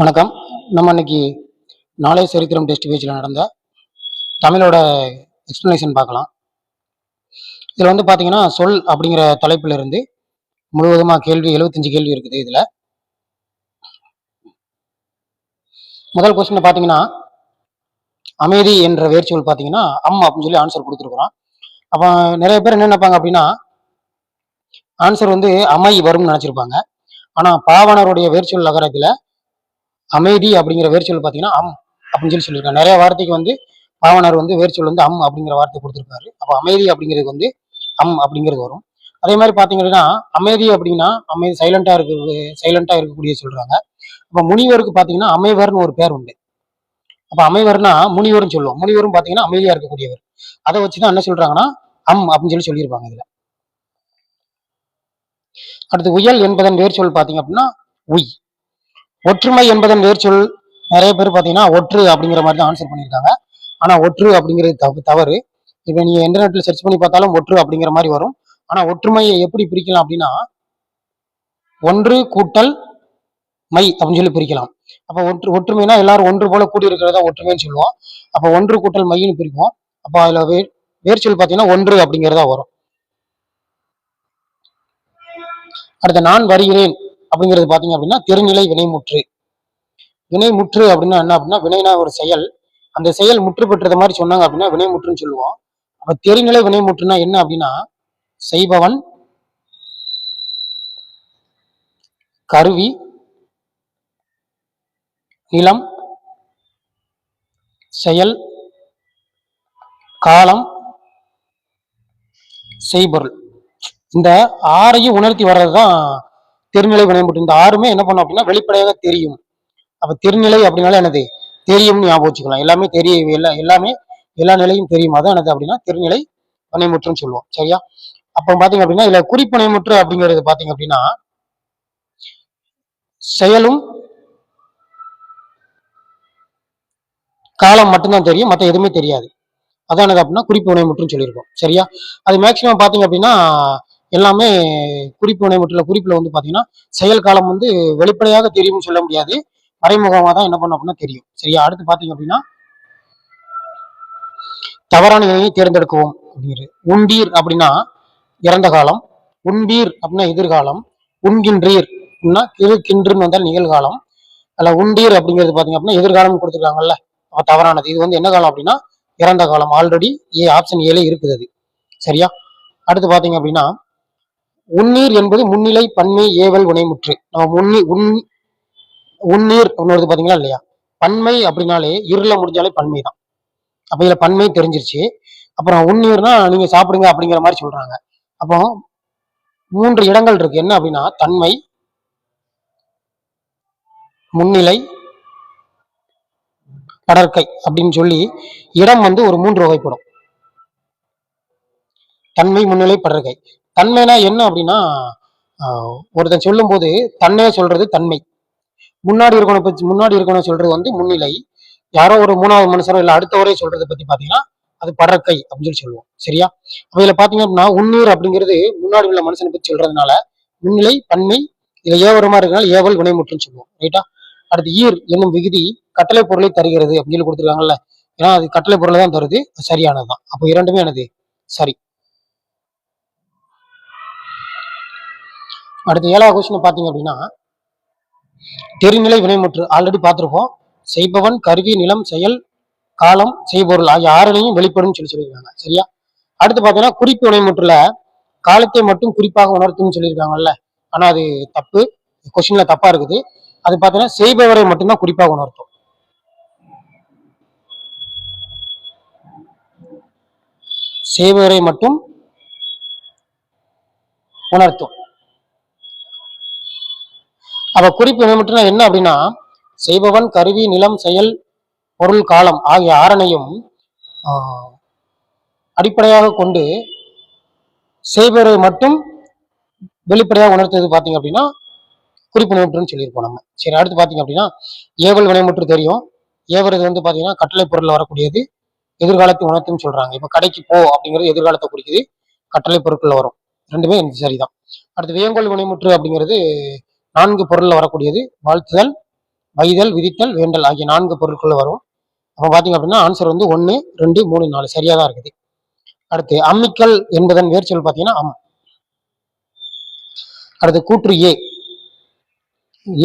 வணக்கம். நம்ம இன்னைக்கு நாளை சரித்திரம் டெஸ்ட் பேஜில் நடந்த தமிழோட எக்ஸ்பிளனேஷன் பார்க்கலாம். இதில் வந்து பார்த்தீங்கன்னா சொல் அப்படிங்கிற தலைப்பில் இருந்து முழுவதுமாக கேள்வி 75 கேள்வி இருக்குது. இதில் முதல் கொஸ்டின் பார்த்தீங்கன்னா அமைதி என்ற வேர்ச்சொல் பார்த்தீங்கன்னா அப்படின்னு சொல்லி ஆன்சர் கொடுத்துருக்குறோம். அப்போ நிறைய பேர் என்ன நினைப்பாங்க அப்படின்னா ஆன்சர் வந்து அமை வரும்னு நினச்சிருப்பாங்க. ஆனால் பாவனருடைய வேர்ச்சொல் நகரத்தில் அமைதி அப்படிங்கிற வேர்ச்சொல் பார்த்தீங்கன்னா அப்படின்னு சொல்லி சொல்லியிருக்காங்க. நிறைய வார்த்தைக்கு வந்து பாவனர் வந்து வேர்ச்சொல் வந்து அப்படிங்கிற வார்த்தை கொடுத்துருக்காரு. அப்போ அமைதி அப்படிங்கிறது வந்து அப்படிங்கிறது வரும். அதே மாதிரி பார்த்தீங்கன்னா அமைதி அப்படின்னா சைலண்டா இருக்கக்கூடிய சொல்றாங்க. அப்போ முனிவருக்கு பார்த்தீங்கன்னா அமைவர்னு ஒரு பேர் உண்டு. அப்போ அமைவர்னா முனிவர்னு சொல்லுவோம். முனிவரும் பார்த்தீங்கன்னா அமைதியா இருக்கக்கூடியவர். அதை வச்சுதான் என்ன சொல்றாங்கன்னா அப்படின்னு சொல்லியிருப்பாங்க இதுல. அடுத்து உயல் என்பதன் வேர்ச்சொல் பார்த்தீங்க அப்படின்னா உய். ஒற்றுமை என்பதன் வேர்ச்சொல் நிறைய பேர் பார்த்தீங்கன்னா ஒற்று அப்படிங்கிற மாதிரி தான் ஆன்சர் பண்ணியிருக்காங்க. ஆனா ஒற்று அப்படிங்கிறது தவறு. இப்போ நீங்க இன்டர்நெட்ல சர்ச் பண்ணி பார்த்தாலும் ஒற்று அப்படிங்கிற மாதிரி வரும். ஆனா ஒற்றுமையை எப்படி பிரிக்கலாம் அப்படின்னா ஒன்று கூட்டல் மை அப்படின்னு சொல்லி பிரிக்கலாம். அப்போ ஒற்றுமைனா எல்லாரும் ஒன்று போல கூடி இருக்கிறதா ஒற்றுமைன்னு சொல்லுவோம். அப்போ ஒன்று கூட்டல் மைன்னு பிரிப்போம். அப்போ அதுல வேர்ச்சொல் பார்த்தீங்கன்னா ஒன்று அப்படிங்கிறதா வரும். அடுத்த நான் வருகிறேன் அப்படிங்கிறது பாத்தீங்க அப்படின்னா திருநிலை வினைமுற்று. வினைமுற்று அப்படின்னா என்ன அப்படின்னா வினைனா ஒரு செயல், அந்த செயல் முற்று பெற்றது மாதிரி சொன்னாங்க அப்படின்னா வினைமுற்றுன்னு சொல்லுவோம். அப்ப தெரிநிலை வினைமுற்றுனா என்ன அப்படின்னா செய்பவன் கருவி நிலம் செயல் காலம் செய்பொருள், இந்த ஆறையும் உணர்த்தி வர்றதுதான் திருநிலை வினைமுற்று. இந்த ஆறுமே என்ன பண்ணும் அப்படின்னா வெளிப்படையாக தெரியும். அப்ப திருநிலை அப்படின்னால என்னது தெரியும்னு ஞாபகம் வச்சுக்கலாம். எல்லாமே தெரியும், எல்லாமே எல்லா நிலையும் தெரியும். அதான் என்னது அப்படின்னா திருநிலை வினைமுற்றுன்னு சொல்லுவோம். சரியா? அப்ப பாத்தீங்க அப்படின்னா இதுல குறிப்பினைமுற்று அப்படிங்கிறது பாத்தீங்க அப்படின்னா செயலும் காலம் மட்டும்தான் தெரியும், மற்ற எதுவுமே தெரியாது. அதான் என்னது அப்படின்னா குறிப்பு வினைமுற்றுன்னு சொல்லியிருக்கோம். சரியா? அது மேக்சிமம் பாத்தீங்க அப்படின்னா எல்லாமே குறிப்பு வினைமுற்றுல குறிப்புல வந்து பாத்தீங்கன்னா செயல் காலம் வந்து வெளிப்படையாக தெரியும்னு சொல்ல முடியாது, மறைமுகமா தான் என்ன பண்ணும் அப்படின்னா தெரியும். சரியா? அடுத்து பாத்தீங்க அப்படின்னா தவறான இணையை தேர்ந்தெடுக்கவும் அப்படிங்கிறது. உண்டீர் அப்படின்னா இறந்த காலம், உண்பீர் அப்படின்னா எதிர்காலம், உண்கின்றீர் அப்படின்னா கின்றுன்னு வந்தால் நிகழ்காலம். அல்ல உண்டீர் அப்படிங்கிறது பாத்தீங்க அப்படின்னா எதிர்காலம் கொடுத்துருக்காங்கல்ல, தவறானது. இது வந்து என்ன காலம் அப்படின்னா இறந்த காலம். ஆல்ரெடி ஆப்ஷன் ஏல இருக்குது அது. சரியா? அடுத்து பாத்தீங்க அப்படின்னா உன்னீர் என்பது முன்னிலை பன்மை ஏவல் வினைமுற்று. நம்ம உன்னீர் அப்படின்னு பாத்தீங்களா இல்லையா? பன்மை அப்படின்னாலே இருள முடிஞ்சாலே பன்மை தான். அப்ப இதுல பன்மை தெரிஞ்சிருச்சு. அப்புறம் உன்னீர்னா நீங்க சாப்பிடுங்க அப்படிங்கிற மாதிரி சொல்றாங்க. அப்போ 3 இடங்கள் இருக்கு. என்ன அப்படின்னா தன்மை, முன்னிலை, படற்கை அப்படின்னு சொல்லி இடம் வந்து ஒரு 3 வகைப்படும். தன்மை, முன்னிலை, படற்கை. தன்மைனா என்ன அப்படின்னா ஒருத்தன் சொல்லும் போது தன்னையே சொல்றது தன்மை, முன்னாடி இருக்கணும் சொல்றது வந்து முன்னிலை, யாரோ ஒரு 3வது மனுஷரோ இல்ல அடுத்தவரே சொல்றதை பத்தி பாத்தீங்கன்னா அது படற்கை அப்படின்னு சொல்லுவோம். சரியா? அப்ப இதுல பாத்தீங்க அப்படின்னா உன்னீர் அப்படிங்கிறது முன்னாடி உள்ள மனுஷனை பத்தி சொல்றதுனால முன்னிலை பன்மை, இதுல ஏவரமா இருக்கனால ஏவல் வினைமுற்றுன்னு சொல்லுவோம். ரைட்டா? அடுத்து ஈர் என்னும் விகுதி கட்டளை பொருளை தருகிறது அப்படின்னு சொல்லி கொடுத்துருக்காங்கல்ல, ஏன்னா அது கட்டளை பொருளை தான் தருது, சரியானதுதான். அப்போ இரண்டுமே எனது சரி. அடுத்து 7வது கொஸ்டின் பாத்தீங்க அப்படின்னா தெரிநிலை வினைமுற்று ஆல்ரெடி பார்த்திருப்போம். செய்பவன் கருவி நிலம் செயல் காலம் செய்பொருள் ஆகிய 6னையும் வெளிப்படும் சொல்லியிருக்காங்க. சரியா? அடுத்து பாத்தீங்கன்னா குறிப்பு வினைமுற்றுல காலத்தை மட்டும் குறிப்பாக உணர்த்தும் சொல்லியிருக்காங்கல்ல, ஆனா அது தப்பு, கொஸ்டின்ல தப்பா இருக்குது. அது பாத்தீங்கன்னா செய்பவரை மட்டும்தான் குறிப்பாக உணர்த்தும். செய்பவரை மட்டும் உணர்த்தும். அப்ப குறிப்பு வினைமுற்றுனா என்ன அப்படின்னா செய்பவன் கருவி நிலம் செயல் பொருள் காலம் ஆகிய 6னையும் அடிப்படையாக கொண்டு செய்பவரை மட்டும் வெளிப்படையாக உணர்த்தது பாத்தீங்க அப்படின்னா குறிப்பு வினைமுற்றுன்னு சொல்லியிருப்போம் நம்ம. சரி, அடுத்து பாத்தீங்க அப்படின்னா ஏவல் வினைமுற்று தெரியும். ஏவறது வந்து பாத்தீங்கன்னா கட்டளை பொருள் வரக்கூடியது, எதிர்காலத்தை உணர்த்துன்னு சொல்றாங்க. இப்ப கடைக்கு போ அப்படிங்கிறது எதிர்காலத்தை குறிக்குது, கட்டளை பொருட்கள் வரும். ரெண்டுமே சரிதான். அடுத்து வியங்கோல் வினைமுற்று அப்படிங்கிறது 4 பொருள்ல வரக்கூடியது, வாழ்த்துதல், வைதல், விதித்தல், வேண்டல் ஆகிய 4 பொருட்கள் வரும். அப்ப பாத்தீங்க அப்படின்னா ஆன்சர் வந்து 1, 2, 3, 4 சரியா தான் இருக்குது. அடுத்து அம்மிக்கல் என்பதன் வேர்ச்சொல் பாத்தீங்கன்னா அடுத்து கூற்று ஏ,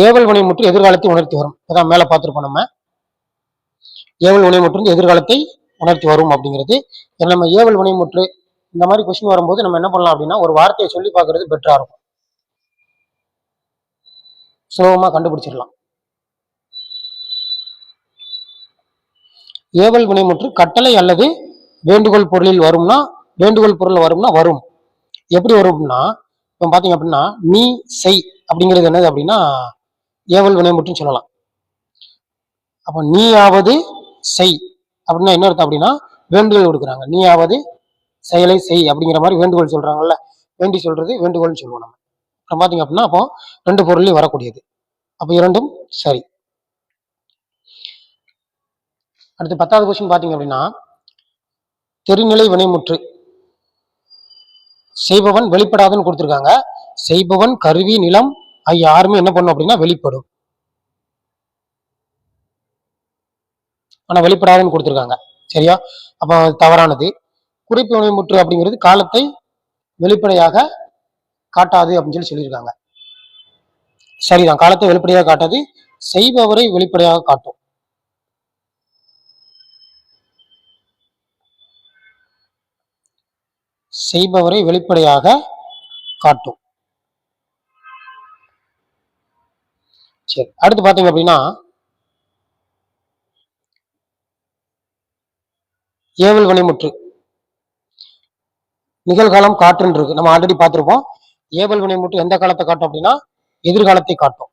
ஏவல் வினைமுற்று எதிர்காலத்தை உணர்த்தி வரும். அதான் மேல பார்த்திருப்போம் நம்ம. ஏவல் வினைமுற்று எதிர்காலத்தை உணர்த்தி வரும் அப்படிங்கிறது. நம்ம ஏவல் வினைமுற்று இந்த மாதிரி கொஸ்டின் வரும்போது நம்ம என்ன பண்ணலாம் அப்படின்னா ஒரு வார்த்தையை சொல்லி பார்க்கறது பெட்டரா இருக்கும், சுலபமா கண்டுபிடிச்சிடலாம். ஏவல் வினைமுற்று கட்டளை அல்லது வேண்டுகோள் பொருளில் வரும்னா, வேண்டுகோள் பொருள் வரும்னா வரும். எப்படி வரும்னா இப்போ பாத்தீங்க அப்படின்னா நீ செய் அப்படிங்கிறது என்னது அப்படின்னா ஏவல் வினைமுற்றுன்னு சொல்லலாம். அப்ப நீயாவது செய் அப்படின்னா என்ன அர்த்தம் அப்படின்னா வேண்டுகோள் கொடுக்குறாங்க. நீயாவது செயலை செய் அப்படிங்கிற மாதிரி வேண்டுகோள் சொல்றாங்கல்ல, வேண்டி சொல்றது வேண்டுகோள்னு சொல்லுவோம் நம்ம. அப்புறம் பாத்தீங்க அப்படின்னா அப்போ 2 பொருளையும் வரக்கூடியது. அப்ப இரண்டும் சரி. அடுத்து 10வது கொஸ்டின் பாத்தீங்க அப்படின்னா தெரிநிலை வினைமுற்று செய்பவன் வெளிப்படாதுன்னு கொடுத்திருக்காங்க. செய்பவன், கருவி, நிலம் ஆகிய யாருமே என்ன பண்ணும் அப்படின்னா வெளிப்படும். ஆனா வெளிப்படாதுன்னு கொடுத்திருக்காங்க. சரியா? அப்ப தவறானது. குறிப்பு வினைமுற்று அப்படிங்கிறது காலத்தை வெளிப்படையாக காட்டாது அப்படின்னு சொல்லியிருக்காங்க. சரிதான், காலத்தை வெளிப்படையாக காட்டாது, செய்பவரை வெளிப்படையாக காட்டும். செய்பவரை வெளிப்படையாக காட்டும். சரி, அடுத்து பாத்தீங்க அப்படின்னா ஏவல் வினைமுற்று நிகழ்காலம் காற்றுன்னு இருக்கு. நம்ம ஆல்ரெடி பார்த்திருப்போம். ஏவல் வினைமுற்று எந்த காலத்தை காட்டும் அப்படின்னா எதிர்காலத்தை காட்டும்.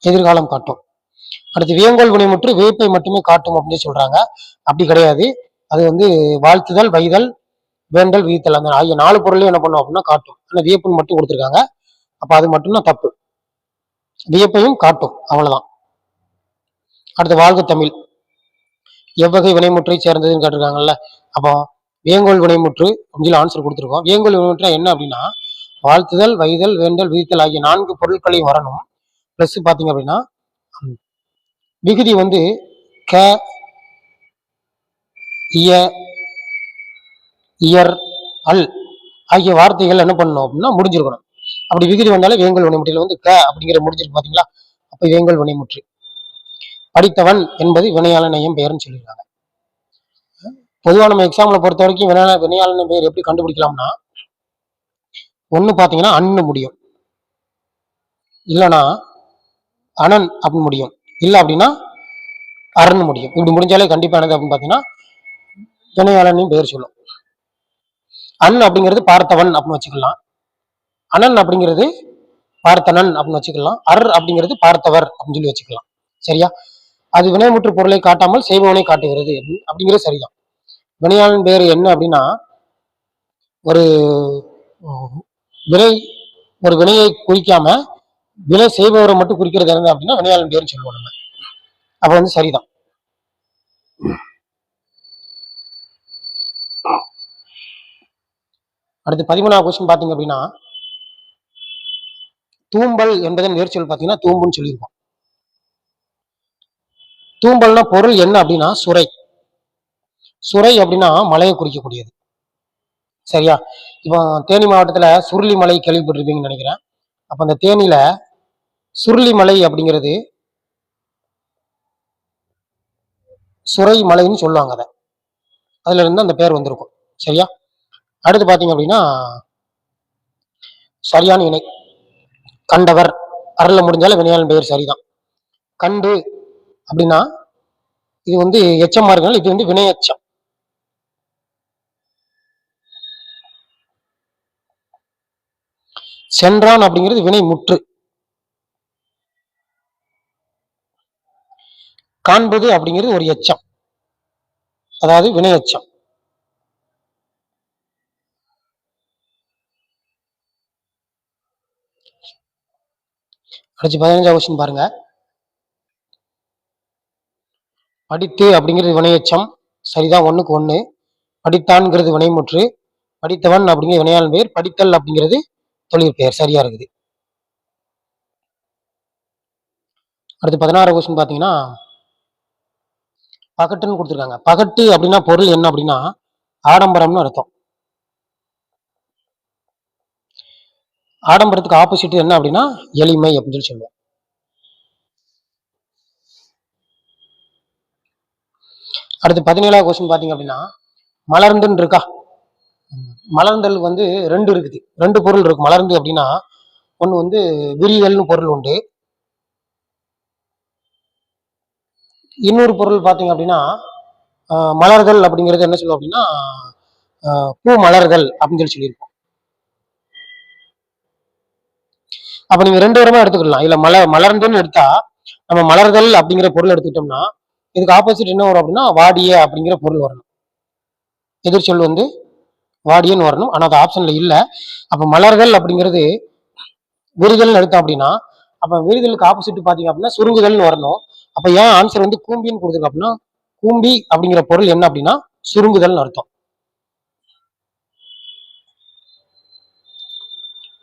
எதிர்காலம் காட்டும். அடுத்து வியங்கோல் வினைமுற்று வியப்பை மட்டுமே காட்டும் அப்படின்னு சொல்றாங்க. அப்படி கிடையாது. அது வந்து வாழ்த்துதல், வைதல், வேண்டல், விதித்தல் அந்த ஆகிய 4 பொருளையும் என்ன பண்ணும் அப்படின்னா காட்டும். ஆனா வியப்புன்னு மட்டும் கொடுத்திருக்காங்க. அப்ப அது மட்டும்தான் தப்பு. வியப்பையும் காட்டும், அவ்வளவுதான். அடுத்து வாழ்க தமிழ் எவ்வகை வினைமுற்றை சேர்ந்ததுன்னு கேட்டிருக்காங்கல்ல. அப்போ வியங்கோல் வினைமுற்று அப்படின்னு ஆன்சர் கொடுத்துருக்கோம். வியங்கோல் வினைமுற்று என்ன அப்படின்னா வாழ்த்துதல், வைதல், வேண்டல், விதித்தல் ஆகிய 4 பொருட்களையும் வரணும். பிளஸ் பாத்தீங்க அப்படின்னா விகுதி வந்து க, இய, இயர், அல் ஆகிய வார்த்தைகள் என்ன பண்ணணும் அப்படின்னா முடிஞ்சிருக்கணும். அப்படி விகுதி வந்தாலும் வேங்கல் வினைமுற்றில வந்து க அப்படிங்கிற முடிஞ்சிருக்கு பாத்தீங்களா. அப்ப வேங்கல் வினைமுற்று. படித்தவன் என்பது வினையாளனையும் பெயர்னு சொல்லியிருக்காங்க. பொதுவாக நம்ம எக்ஸாம்ல பொறுத்த வரைக்கும் வினையாளனை பெயர் எப்படி கண்டுபிடிக்கலாம்னா ஒண்ணு பாத்தீங்கன்னா அன்னு முடியும், இல்லைன்னா அனன் அப்படின்னு முடியும், இல்லை அப்படின்னா அரண் முடியும். இப்படி முடிஞ்சாலே கண்டிப்பா என்னது அப்படின்னு பாத்தீங்கன்னா வினையாளனையும் பெயர் சொல்லும். அன் அப்படிங்கிறது பார்த்தவன் அப்படின்னு வச்சுக்கலாம், அனன் அப்படிங்கிறது பார்த்தனன் அப்படின்னு வச்சுக்கலாம், அர் அப்படிங்கிறது பார்த்தவர் அப்படின்னு சொல்லி வச்சுக்கலாம். சரியா? அது வினைமுற்று பொருளை காட்டாமல் செய்பவனை காட்டுகிறது அப்படிங்கிறது சரிதான். வினையாளன் பெயர் என்ன அப்படின்னா ஒரு வினை, ஒரு வினையை குறிக்காம வினை செய்பவரை மட்டும் குறிக்கிறது என்ன அப்படின்னா வினையாளன் பேர்னு சொல்லுவோம் நம்ம. அப்ப வந்து சரிதான். அடுத்து 13வது கொஸ்டின் பாத்தீங்க அப்படின்னா தூம்பல் என்பதன் வேர்ச்சொல் பாத்தீங்கன்னா தூம்புன்னு சொல்லியிருக்கோம். தூம்பல்னா பொருள் என்ன அப்படின்னா சுரை. சுரை அப்படின்னா மலையை குறிக்கக்கூடியது. சரியா? இப்போ தேனி மாவட்டத்துல சுருளி மலை கேள்விப்பட்டிருப்பீங்கன்னு நினைக்கிறேன். அப்ப அந்த தேனியில சுருளி மலை அப்படிங்கிறது சுரை மலைன்னு சொல்லுவாங்க. அதை அதுல இருந்து அந்த பேர் வந்திருக்கும். சரியா? அடுத்து பாத்தீங்க அப்படின்னா சரியான இணை கண்டவர், அருள முடிஞ்சாலும் வினையாளன் பெயர் சரிதான். கண்டு அப்படின்னா இது வந்து எச்சமா இருக்கனால இது வந்து வினை எச்சம். சென்றான் அப்படிங்கிறது வினை முற்று. காண்பது அப்படிங்கிறது ஒரு எச்சம், அதாவது வினை எச்சம். அடுத்து 15வது கொஸ்டின் பாருங்க. படித்து அப்படிங்கிறது வினையச்சம், சரிதான், 1க்கு 1. படித்தான்ங்கிறது வினைமுற்று, படித்தவன் அப்படிங்கிறது வினையாளன் பெயர், படித்தல் அப்படிங்கிறது தொழிற்பெயர் சரியா இருக்குது. அடுத்து 16 கொஸ்டின் பாத்தீங்கன்னா பகட்டுன்னு கொடுத்துருக்காங்க. பகட்டு அப்படின்னா பொருள் என்ன அப்படின்னா ஆடம்பரம்னு அர்த்தம். ஆடம்பரத்துக்கு ஆப்போசிட் என்ன அப்படின்னா எளிமை அப்படின்னு சொல்லி சொல்லுவோம். அடுத்து 17வது கொஸ்டின் பாத்தீங்க அப்படின்னா மலர்ந்துன்னு இருக்கா. மலர்ந்தல் வந்து ரெண்டு இருக்குது, ரெண்டு பொருள் இருக்கு. மலர்ந்து அப்படின்னா ஒண்ணு வந்து விரிதல்னு பொருள் உண்டு. இன்னொரு பொருள் பாத்தீங்க அப்படின்னா மலர்தல் அப்படிங்கிறது என்ன சொல்லுவோம் அப்படின்னா பூ மலர்தல் அப்படின்னு சொல்லி சொல்லியிருக்கோம். அப்ப நீங்க ரெண்டு விதமா எடுத்துக்கலாம். இல்ல மலர்ந்துன்னு எடுத்தா நம்ம மலர்தல் அப்படிங்கிற பொருள் எடுத்துக்கிட்டோம்னா இதுக்கு ஆப்போசிட் என்ன வரும் அப்படின்னா வாடிய அப்படிங்கிற பொருள் வரணும். எதிர்ச்சொல் வந்து வாடியன்னு வரணும். ஆனா அது ஆப்ஷன்ல இல்ல. அப்ப மலர்கள் அப்படிங்கிறது விரிதல் எடுத்தோம் அப்படின்னா அப்ப விரிதலுக்கு ஆப்போசிட் பாத்தீங்க அப்படின்னா சுருங்குதல்னு வரணும். அப்ப ஏன் ஆன்சர் வந்து கூம்பின்னு கொடுத்துருக்கு அப்படின்னா கூம்பி அப்படிங்கிற பொருள் என்ன அப்படின்னா சுருங்குதல்னு அர்த்தம்.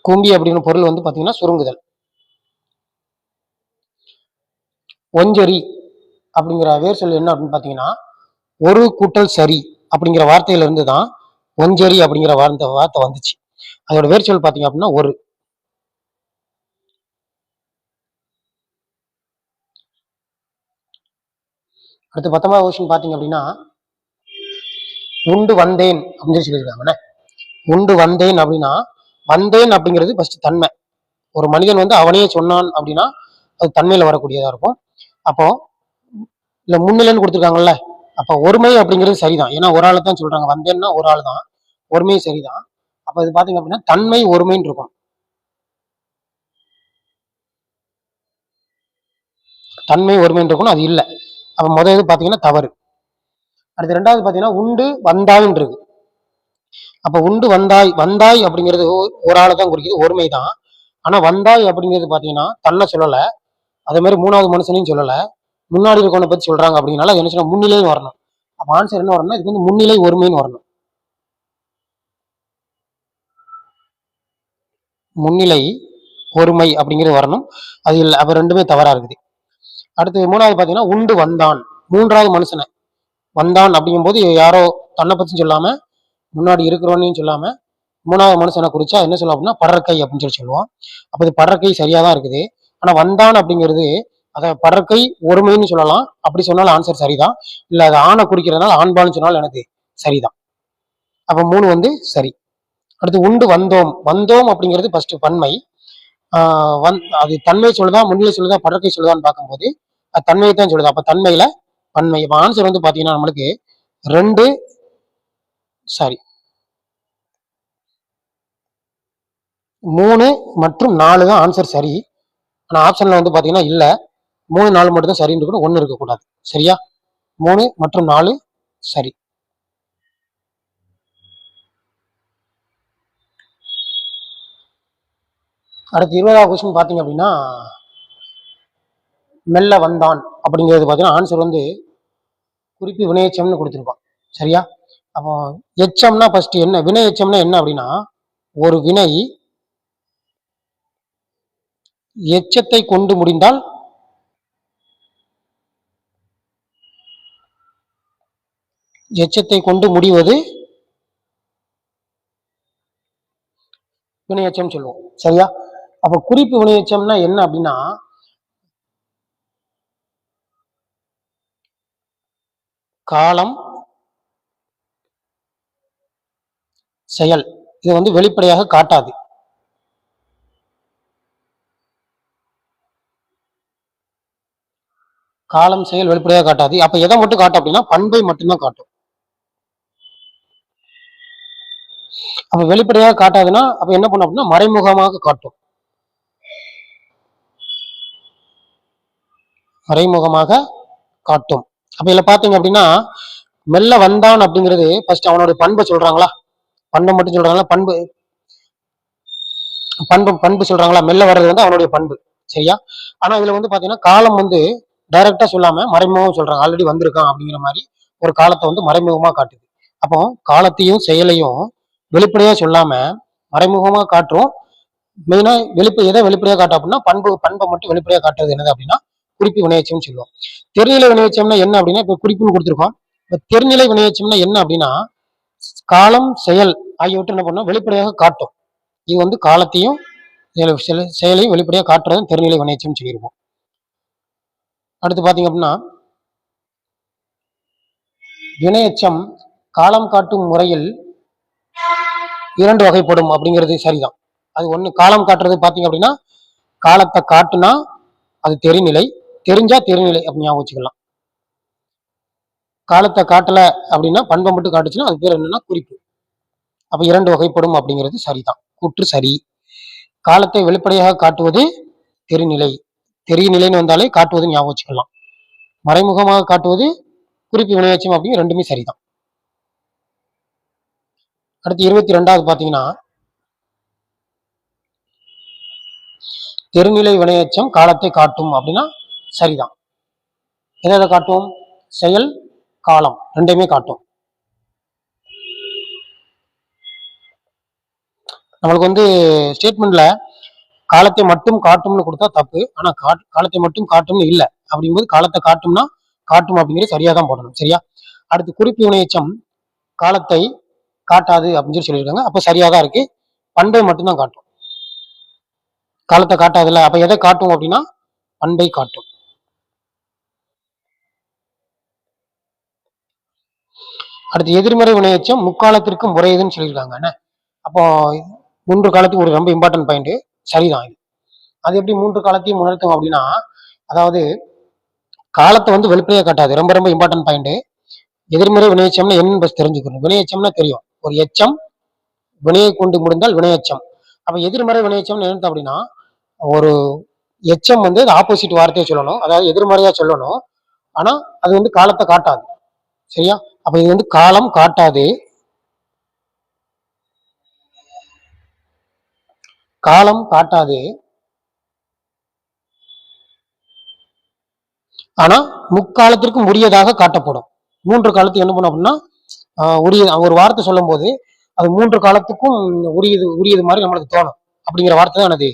கூம்பி அப்படிங்கிற பொருள் வந்து பாத்தீங்கன்னா சுருங்குதல். ஒஞ்சரி அப்படிங்கிற வேர் சொல் என்ன அப்படின்னு பாத்தீங்கன்னா ஒரு கூட்டல் சரி அப்படிங்கிற வார்த்தையில இருந்து தான் ஒஞ்சரி அப்படிங்கிற வார்த்தை வந்துச்சு. அதோட வேர் சொல் பாத்தீங்க அப்படின்னா ஒரு. அடுத்து 19வது கொஸ்டின் பாத்தீங்க அப்படின்னா உண்டு வந்தேன் அப்படின்னு சொல்லியிருக்காங்க. உண்டு வந்தேன் அப்படின்னா வந்தேன் அப்படிங்கிறது ஃபர்ஸ்ட் தன்மை. ஒரு மனிதன் வந்து அவனே சொன்னான் அப்படின்னா அது தன்மையில வரக்கூடியதா இருக்கும். அப்போ இல்ல முன்னிலைன்னு கொடுத்துருக்காங்கல்ல, அப்ப ஒருமை அப்படிங்கிறது சரிதான். ஏன்னா ஒரு ஆளு தான் சொல்றாங்க, வந்தேன்னா ஒரு ஆள் தான், ஒருமை சரிதான். அப்ப இது பாத்தீங்க அப்படின்னா தன்மை ஒருமைன்னு இருக்கும். தன்மை ஒருமைன்னு இருக்கும், அது இல்லை. அப்ப முதல் இது பாத்தீங்கன்னா தவறு. அடுத்து ரெண்டாவது பாத்தீங்கன்னா உண்டு வந்தாயின்னு இருக்கு. அப்ப உண்டு வந்தாய், வந்தாய் அப்படிங்கிறது ஒரு ஆளை தான் குறிக்குது, ஒருமை தான். ஆனா வந்தாய் அப்படிங்கிறது பாத்தீங்கன்னா தன்னை சொல்லல, அதே மாதிரி மூணாவது மனுஷனையும் சொல்லல, முன்னாடி இருக்கவனை பத்தி சொல்றாங்க அப்படிங்கனால என்ன சொல்ல முன்னிலையும் வரணும். அப்ப ஆன்சர் என்ன வரணும்னா இதுக்கு வந்து முன்னிலை ஒருமைன்னு வரணும். முன்னிலை ஒருமை அப்படிங்கிறது வரணும், அது இல்லை. அப்ப ரெண்டுமே தவறா இருக்குது. அடுத்து மூணாவது பாத்தீங்கன்னா உண்டு வந்தான், மூன்றாவது மனுஷனை வந்தான் அப்படிங்கும் போது யாரோ தன்னை பத்தி சொல்லாம முன்னாடி இருக்கிறவனையும் சொல்லாம மூணாவது மனுஷனை குறிச்சா என்ன சொல்லுவோம் அப்படின்னா படற்கை அப்படின்னு சொல்லி சொல்லுவோம். அப்ப இது படற்கை சரியா தான் இருக்குது. ஆனா வந்தான் அப்படிங்கிறது அதை படற்கை ஒருமைன்னு சொல்லலாம், அப்படி சொன்னாலும் ஆன்சர் சரிதான். இல்ல அது ஆணை குறிக்கிறதுனால ஆண்பான்னு சொன்னாலும் எனக்கு சரிதான். அப்ப மூணு வந்து சரி. அடுத்து உண்டு வந்தோம், வந்தோம் அப்படிங்கிறது ஃபர்ஸ்ட் பன்மை. அது தன்மை சொல்லுதா முன்னிலை சொல்லுதா படற்கை சொல்லுதான்னு பார்க்கும்போது அது தன்மையை தான் சொல்லுது. அப்ப தன்மையில பன்மை. இப்ப ஆன்சர் வந்து பாத்தீங்கன்னா நம்மளுக்கு ரெண்டு சாரி 3 மற்றும் 4 தான் ஆன்சர் சரி. ஆனா ஆப்ஷன்ல வந்து பாத்தீங்கன்னா இல்ல 3 4 மட்டும் தான் சரின்னு இருக்கணும், 1 இருக்கக்கூடாது. சரியா? 3 மற்றும் 4 சரி. அடுத்து 20வது கொஸ்டின் பாத்தீங்க அப்படின்னா மெல்ல வந்தான் அப்படிங்கிறது பாத்தீங்கன்னா ஆன்சர் வந்து குறிப்பு வினையச்சம்னு கொடுத்துருப்பான். சரியா? அப்போ எச்சம்னா ஃபர்ஸ்ட் என்ன, வினை எச்சம்னா என்ன அப்படின்னா ஒரு வினை எச்சத்தை கொண்டு முடிந்தால் எச்சத்தை கொண்டு முடிவது வினையச்சம் சொல்லுவோம். சரியா? அப்ப குறிப்பு வினையச்சம்னா என்ன அப்படின்னா காலம் செயல் இது வந்து வெளிப்படையாக காட்டாது. காலம் செயல் வெளிப்படையாக காட்டாது. அப்ப எதை மட்டும் காட்டும் அப்படின்னா பண்பை மட்டும்தான் காட்டும். அப்ப வெளிப்படையாக காட்டாதுன்னா அப்ப என்ன பண்ணும் அப்படின்னா மறைமுகமாக காட்டும். மறைமுகமாக காட்டும். அப்ப இதுல பாத்தீங்க அப்படின்னா மெல்ல வந்தான் அப்படிங்கிறது ஃபர்ஸ்ட் அவனோட பண்பை சொல்றாங்களா, பண்பை மட்டும் சொல்றாங்களா, பண்பு பண்பு பண்பு சொல்றாங்களா, மெல்ல வர்றது வந்து அவனுடைய பண்பு. சரியா? ஆனா இதுல வந்து பாத்தீங்கன்னா காலம் வந்து டைரக்டா சொல்லாம மறைமுகம் சொல்றாங்க, ஆல்ரெடி வந்திருக்கான் அப்படிங்கிற மாதிரி ஒரு காலத்தை வந்து மறைமுகமா காட்டுது. அப்போ காலத்தையும் செயலையும் வெளிப்படையா சொல்லாம மறைமுகமா காட்டுறோம். மெயினா எதை வெளிப்படையா காட்டும் அப்படின்னா பண்பை மட்டும் வெளிப்படையா காட்டுறது என்னது அப்படின்னா குறிப்பு வினையச்சம்னு சொல்லுவோம். தெரிநிலை வினையச்சம்னா என்ன அப்படின்னா இப்ப குறிப்புன்னு கொடுத்துருக்கோம். இப்ப தெரிநிலை வினையச்சம்னா என்ன அப்படின்னா காலம் செயல் ஆகியவற்றை என்ன பண்ணோம் வெளிப்படையாக காட்டும். இது வந்து காலத்தையும் செயலையும் வெளிப்படையாக காட்டுறதும் தெரிநிலை வினையச்சம் சொல்லியிருக்கோம். அடுத்து பாத்தீங்க அப்படின்னா வினையச்சம் காலம் காட்டும் முறையில் 2 வகைப்படும் அப்படிங்கிறது சரிதான். அது ஒண்ணு காலம் காட்டுறது பாத்தீங்க அப்படின்னா காலத்தை காட்டுனா அது தெரிநிலை, தெரிஞ்சா தெரிநிலை அப்படின்னு ஞாபகம் வச்சுக்கலாம். காலத்தை காட்டல அப்படின்னா பண்பை மட்டும் காட்டுச்சுன்னா அது பேர் என்னன்னா குறிப்பு. அப்ப 2 வகைப்படும் அப்படிங்கிறது சரிதான், கூற்று சரி. காலத்தை வெளிப்படையாக காட்டுவது தெரிநிலை, தெரிநிலைன்னு வந்தாலே காட்டுவது ஞாபகம் வச்சுக்கலாம். மறைமுகமாக காட்டுவது குறிப்பு வினையச்சம் அப்படிங்கிற ரெண்டுமே சரிதான். அடுத்து 22வது பாத்தீங்கன்னா தெரிநிலை வினையச்சம் காலத்தை காட்டும் அப்படின்னா சரிதான். எதை காட்டும்? செயல் காலம் ரெண்டையுமே காட்டும். நம்மளுக்கு வந்து ஸ்டேட்மெண்ட்ல காலத்தை மட்டும் காட்டும்னு கொடுத்தா தப்பு. ஆனா காலத்தை மட்டும் காட்டும்னு இல்லை அப்படிங்கும்போது காலத்தை காட்டும்னா காட்டும் அப்படிங்கிறது சரியா தான் போடணும். சரியா? அடுத்து குறிப்பு வினையச்சம் காலத்தை காட்டாது அப்படின்னு சொல்லி சொல்லியிருக்காங்க. அப்ப சரியாதான் இருக்கு. பண்பை மட்டும்தான் காட்டும், காலத்தை காட்டாதுல்ல. அப்ப எதை காட்டும் அப்படின்னா பண்பை காட்டும். அடுத்து எதிர்மறை வினையச்சம் முக்காலத்திற்கு முறையதுன்னு சொல்லியிருக்காங்க. அப்போ 3 காலத்துக்கு ஒரு ரொம்ப இம்பார்ட்டன்ட் பாயிண்ட் சரிதான். இது அது எப்படி 3 காலத்தையும் உணர்த்தும் அப்படின்னா அதாவது காலத்தை வந்து வெளிப்படையா காட்டாது. ரொம்ப ரொம்ப இம்பார்ட்டன்ட் பாயிண்ட். எதிர்மறை வினையச்சம்னா என்னன்னு பஸ் தெரிஞ்சுக்கணும். வினையச்சம்னா தெரியும், ஒரு எச்சம் வினையை கொண்டு முடிந்தால் வினையச்சம். அப்ப எதிர்மறை வினையச்சம் என்ன அப்படின்னா ஒரு எச்சம் வந்து ஆப்போசிட் வார்த்தையை சொல்லணும், அதாவது எதிர்மறையா சொல்லணும். ஆனா அது வந்து காலத்தை காட்டாது. சரியா? அப்ப இது வந்து காலம் காட்டாது, காலம் காட்டாது. ஆனா முக்காலத்திற்கும் உரியதாக காட்டப்படும். 3 காலத்துக்கு என்ன பண்ணும் அப்படின்னா உரிய ஒரு வார்த்தை சொல்லும் போது அது 3 காலத்துக்கும் உரியது மாதிரி நம்மளுக்கு தோணும். அப்படிங்கிற வார்த்தை தான் எனது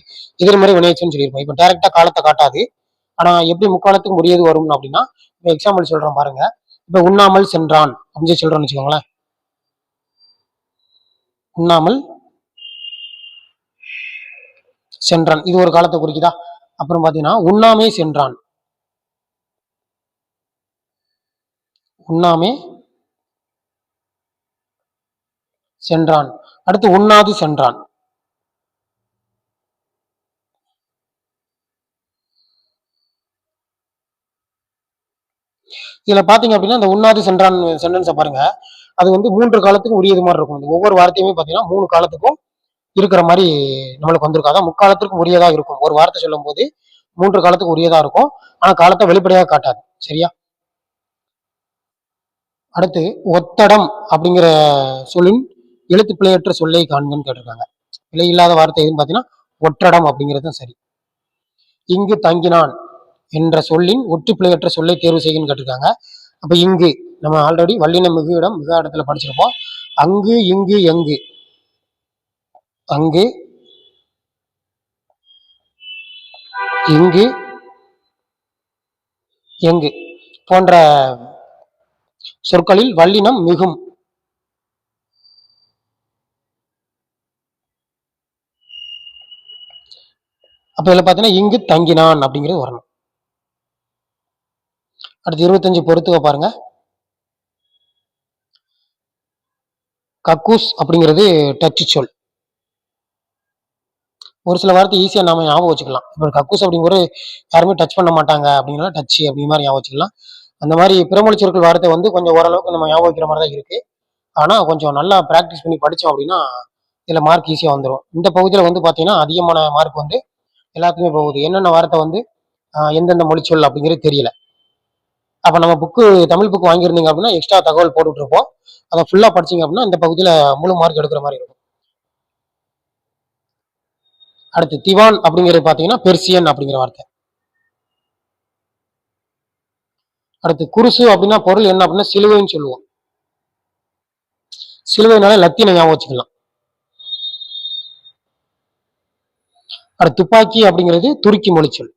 எதிர்மறை வினையச்சம்னு சொல்லியிருப்போம். இப்ப டைரக்டா காலத்தை காட்டாது, ஆனா எப்படி முக்காலத்துக்கும் உரியது வரும் அப்படின்னா இப்ப எக்ஸாம்பிள் சொல்றேன் பாருங்க. இப்ப உண்ணாமல் சென்றான் அப்படின்னு சொல்றோம்னு வச்சுக்கோங்களேன். உண்ணாமல் சென்றான் இது ஒரு காலத்தை குறிக்குதா? அப்புறம் பாத்தீங்கன்னா உண்ணாமே சென்றான், உண்ணாமே சென்றான். அடுத்து உண்ணாது சென்றான். இதுல பாத்தீங்க அப்படின்னா இந்த உண்ணாது சென்றான் சென்டென்ஸை பாருங்க. அது வந்து 3 காலத்துக்கும் உரியது மாதிரி இருக்கும். ஒவ்வொரு வார்த்தையுமே பாத்தீங்கன்னா 3 காலத்துக்கும் இருக்கிற மாதிரி நம்மளுக்கு வந்திருக்கும். அதான் முக்காலத்திற்கும் உரியதா இருக்கும். ஒரு வார்த்தை சொல்லும் போது 3 காலத்துக்கு உரியதா இருக்கும், ஆனா காலத்தை வெளிப்படையாக காட்டாது. சரியா? அடுத்து ஒத்தடம் அப்படிங்கிற சொல்லின் எழுத்து பிழையற்ற சொல்லை காண்கன்னு கேட்டிருக்காங்க. பிழை இல்லாத வார்த்தை எதுன்னு பாத்தீங்கன்னா ஒற்றடம் அப்படிங்கிறது சரி. இங்கு தங்கினான் என்ற சொல்லின் ஒற்று பிழையற்ற சொல்லை தேர்வு செய்யுன்னு கேட்டிருக்காங்க. அப்ப இங்கு நம்ம ஆல்ரெடி வல்லின மிகு இடம் மிக இடத்துல படிச்சிருப்போம். அங்கு இங்கு எங்கு, அங்கு இங்கு எங்கு போன்ற சொற்களில் வல்லினம் மிகும். அப்ப இதுல பாத்தீங்கன்னா இங்கு தங்கினான் அப்படிங்கிறது வரணும். அடுத்து 25 பொறுத்துக்க பாருங்க. கக்கூஸ் அப்படிங்கிறது டச் சொல். ஒரு சில வார்த்தை ஈஸியா நாம ஞாபகம் வச்சுக்கலாம். இப்போ கக்கூஸ் அப்படிங்கிற யாருமே டச் பண்ண மாட்டாங்க அப்படிங்கிற டச் அப்படிங்கிற மாதிரி ஞாபகம் வச்சுக்கலாம். அந்த மாதிரி பிறமொழி சொற்கள் வார்த்தை வந்து கொஞ்சம் ஓரளவுக்கு நம்ம ஞாபகம் வைக்கிற மாதிரி தான் இருக்கு. ஆனா கொஞ்சம் நல்லா பிராக்டிஸ் பண்ணி படிச்சோம் அப்படின்னா இதுல மார்க் ஈஸியா வந்துடும். இந்த பகுதியில வந்து பாத்தீங்கன்னா அதிகமான மார்க் வந்து எல்லாத்துக்குமே போகுது. என்னென்ன வார்த்தை வந்து எந்தெந்த மொழிச்சொல் அப்படிங்கிறது தெரியல. அப்ப நம்ம தமிழ் புக்கு வாங்கியிருந்தீங்க அப்படின்னா எக்ஸ்ட்ரா தகவல் போட்டுட்டு இருப்போம். அதை ஃபுல்லா படிச்சீங்க அப்படின்னா இந்த பகுதியில முழு மார்க் எடுக்கிற மாதிரி இருக்கும். அடுத்து திவான் அப்படிங்கிறது பாத்தீங்கன்னா பெர்சியன் அப்படிங்கிற வார்த்தை. அடுத்து குருசு அப்படின்னா பொருள் என்ன அப்படின்னா சிலுவைன்னு சொல்லுவோம். சிலுவைனால லத்தீனை ஞாபகம் வச்சுக்கலாம். அடுத்து துப்பாக்கி அப்படிங்கிறது துருக்கி மொழி சொல்.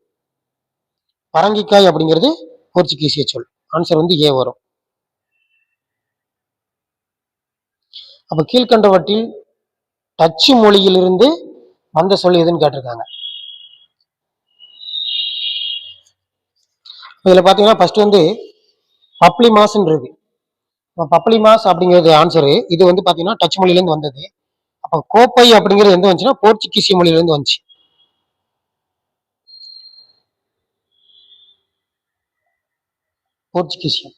பரங்கிக்காய் அப்படிங்கிறது போர்ச்சுகீசிய சொல். ஆன்சர் வந்து ஏ வரும். அப்ப கீழ்கண்டவற்றில் டச்சு மொழியிலிருந்து வந்த சொல் எதுன்னு கேட்டிருக்காங்க. இதுல பாத்தீங்கன்னா ஃபர்ஸ்ட் வந்து பப்ளி மாஸ்ன்னு இருக்கு. பப்ளி மாஸ் அப்படிங்கிறது ஆன்சரு. இது வந்து பாத்தீங்கன்னா டச் மொழியிலிருந்து வந்தது. அப்ப கோப்பை அப்படிங்கிறது எந்த வந்துச்சுன்னா போர்ச்சுகீசிய மொழியிலிருந்து வந்துச்சு. போர்ச்சுகீசியம்.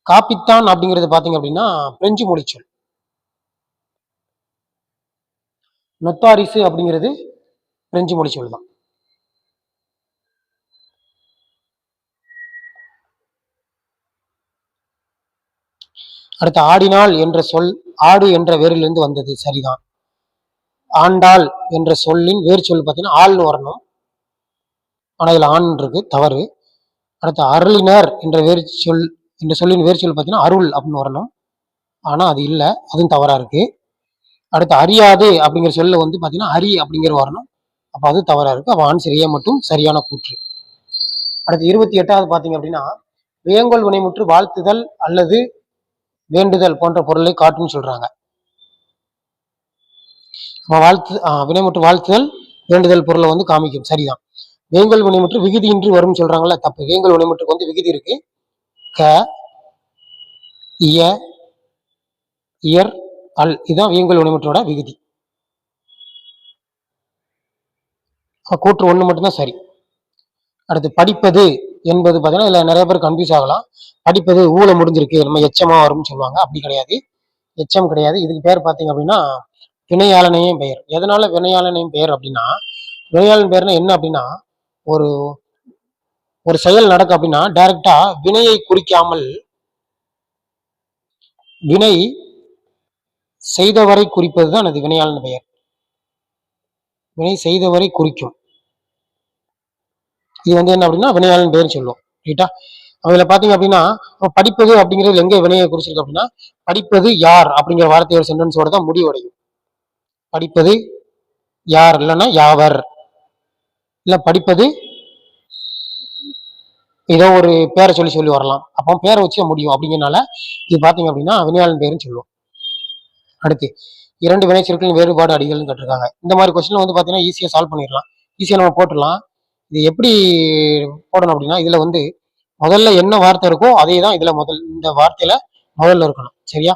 காப்பித்தான் அப்படிங்கிறது பாத்தீங்க அப்படின்னா பிரெஞ்சு மொழி சொல். நொத்தாரிசு அப்படிங்கிறது பிரெஞ்சு மொழி சொல் தான். அடுத்து ஆடினாள் என்ற சொல் ஆடு என்ற வேரிலிருந்து வந்தது, சரிதான். ஆண்டாள் என்ற சொல்லின் வேறு சொல் பார்த்தீங்கன்னா ஆள்னு வரணும். ஆனா இதுல ஆண் இருக்கு, தவறு. அடுத்து அருளினர் என்ற வேறு சொல் என்ற சொல்லின் வேறு சொல் பார்த்தீங்கன்னா அருள் அப்படின்னு வரணும். ஆனா அது இல்லை, அதுவும் தவறா இருக்கு. அடுத்து அறியாது அப்படிங்கிற சொல்ல வந்து பாத்தீங்கன்னா அரி அப்படிங்கிற வரணும். அப்ப அது தவறா இருக்கு. அப்ப ஆன்சர் ஏ மட்டும் சரியான கூற்று. அடுத்து 28வது பாத்தீங்க அப்படின்னா வேங்கோல் வினைமுற்று வாழ்த்துதல் அல்லது வேண்டுதல் போன்ற பொருளை காட்டுன்னு சொல்றாங்க. வாழ்த்து வினைமுற்று வாழ்த்துதல் வேண்டுதல் பொருளை வந்து காமிக்கும், சரிதான். வேங்கல் வினைமுற்று விகுதியின்றி வரும் சொல்றாங்கல்ல, தப்பு. வேங்கல் வினைமுற்றுக்கு வந்து விகுதி இருக்கு. க, இய, இயர், அல், இதுதான் வேங்கல் வினைமுற்றோட விகுதி. கூற்று ஒண்ணு மட்டும்தான் சரி. அடுத்து படிப்பது என்பது பார்த்தீங்கன்னா இதுல நிறைய பேர் கன்ஃபியூஸ் ஆகலாம். படிப்பது ஊழ முடிஞ்சிருக்கு, நம்ம எச்சமா வரும்னு சொல்லுவாங்க. அப்படி கிடையாது, எச்சம் கிடையாது. இதுக்கு பேர் பார்த்தீங்க அப்படின்னா வினையாளனையும் பெயர். எதனால வினையாளனையும் பெயர் அப்படின்னா, வினையாளன் பெயர்னா என்ன அப்படின்னா, ஒரு ஒரு செயல் நடக்கும் அப்படின்னா டைரக்டா வினையை குறிக்காமல் வினை செய்தவரை குறிப்பதுதான் அது வினையாளன் பெயர். வினை செய்தவரை குறிக்கும். இது வந்து என்ன அப்படின்னா வினையாளன் பெயர் சொல்லுவோம், ரைட்டா. அதுல பாத்தீங்க அப்படின்னா படிப்பது அப்படிங்கிறது எங்க வினையை குறிச்சிருக்கு அப்படின்னா படிப்பது யார் அப்படிங்கிற வார்த்தையோட சென்டென்ஸோட தான் முடிவடையும். படிப்பது யார் இல்லைன்னா யாவர், இல்ல படிப்பது ஏதோ ஒரு பேரை சொல்லி சொல்லி வரலாம். அப்போ பேரை வச்சு முடியும். அப்படிங்கிறனால இது பாத்தீங்க அப்படின்னா வினையாளன் பேருன்னு சொல்லுவோம். அடுத்து 2 வினை சொற்களின் வேறுபாடு அடிகள்னு கேட்டிருக்காங்க. இந்த மாதிரி கொஸ்டின் வந்து பாத்தீங்கன்னா ஈஸியா சால்வ் பண்ணிடலாம், ஈஸியா நம்ம போட்டுடலாம். இது எப்படி போடணும் அப்படின்னா இதுல வந்து முதல்ல என்ன வார்த்தை இருக்கோ அதே தான் இதுல இந்த வார்த்தையில முதல்ல இருக்கணும், சரியா.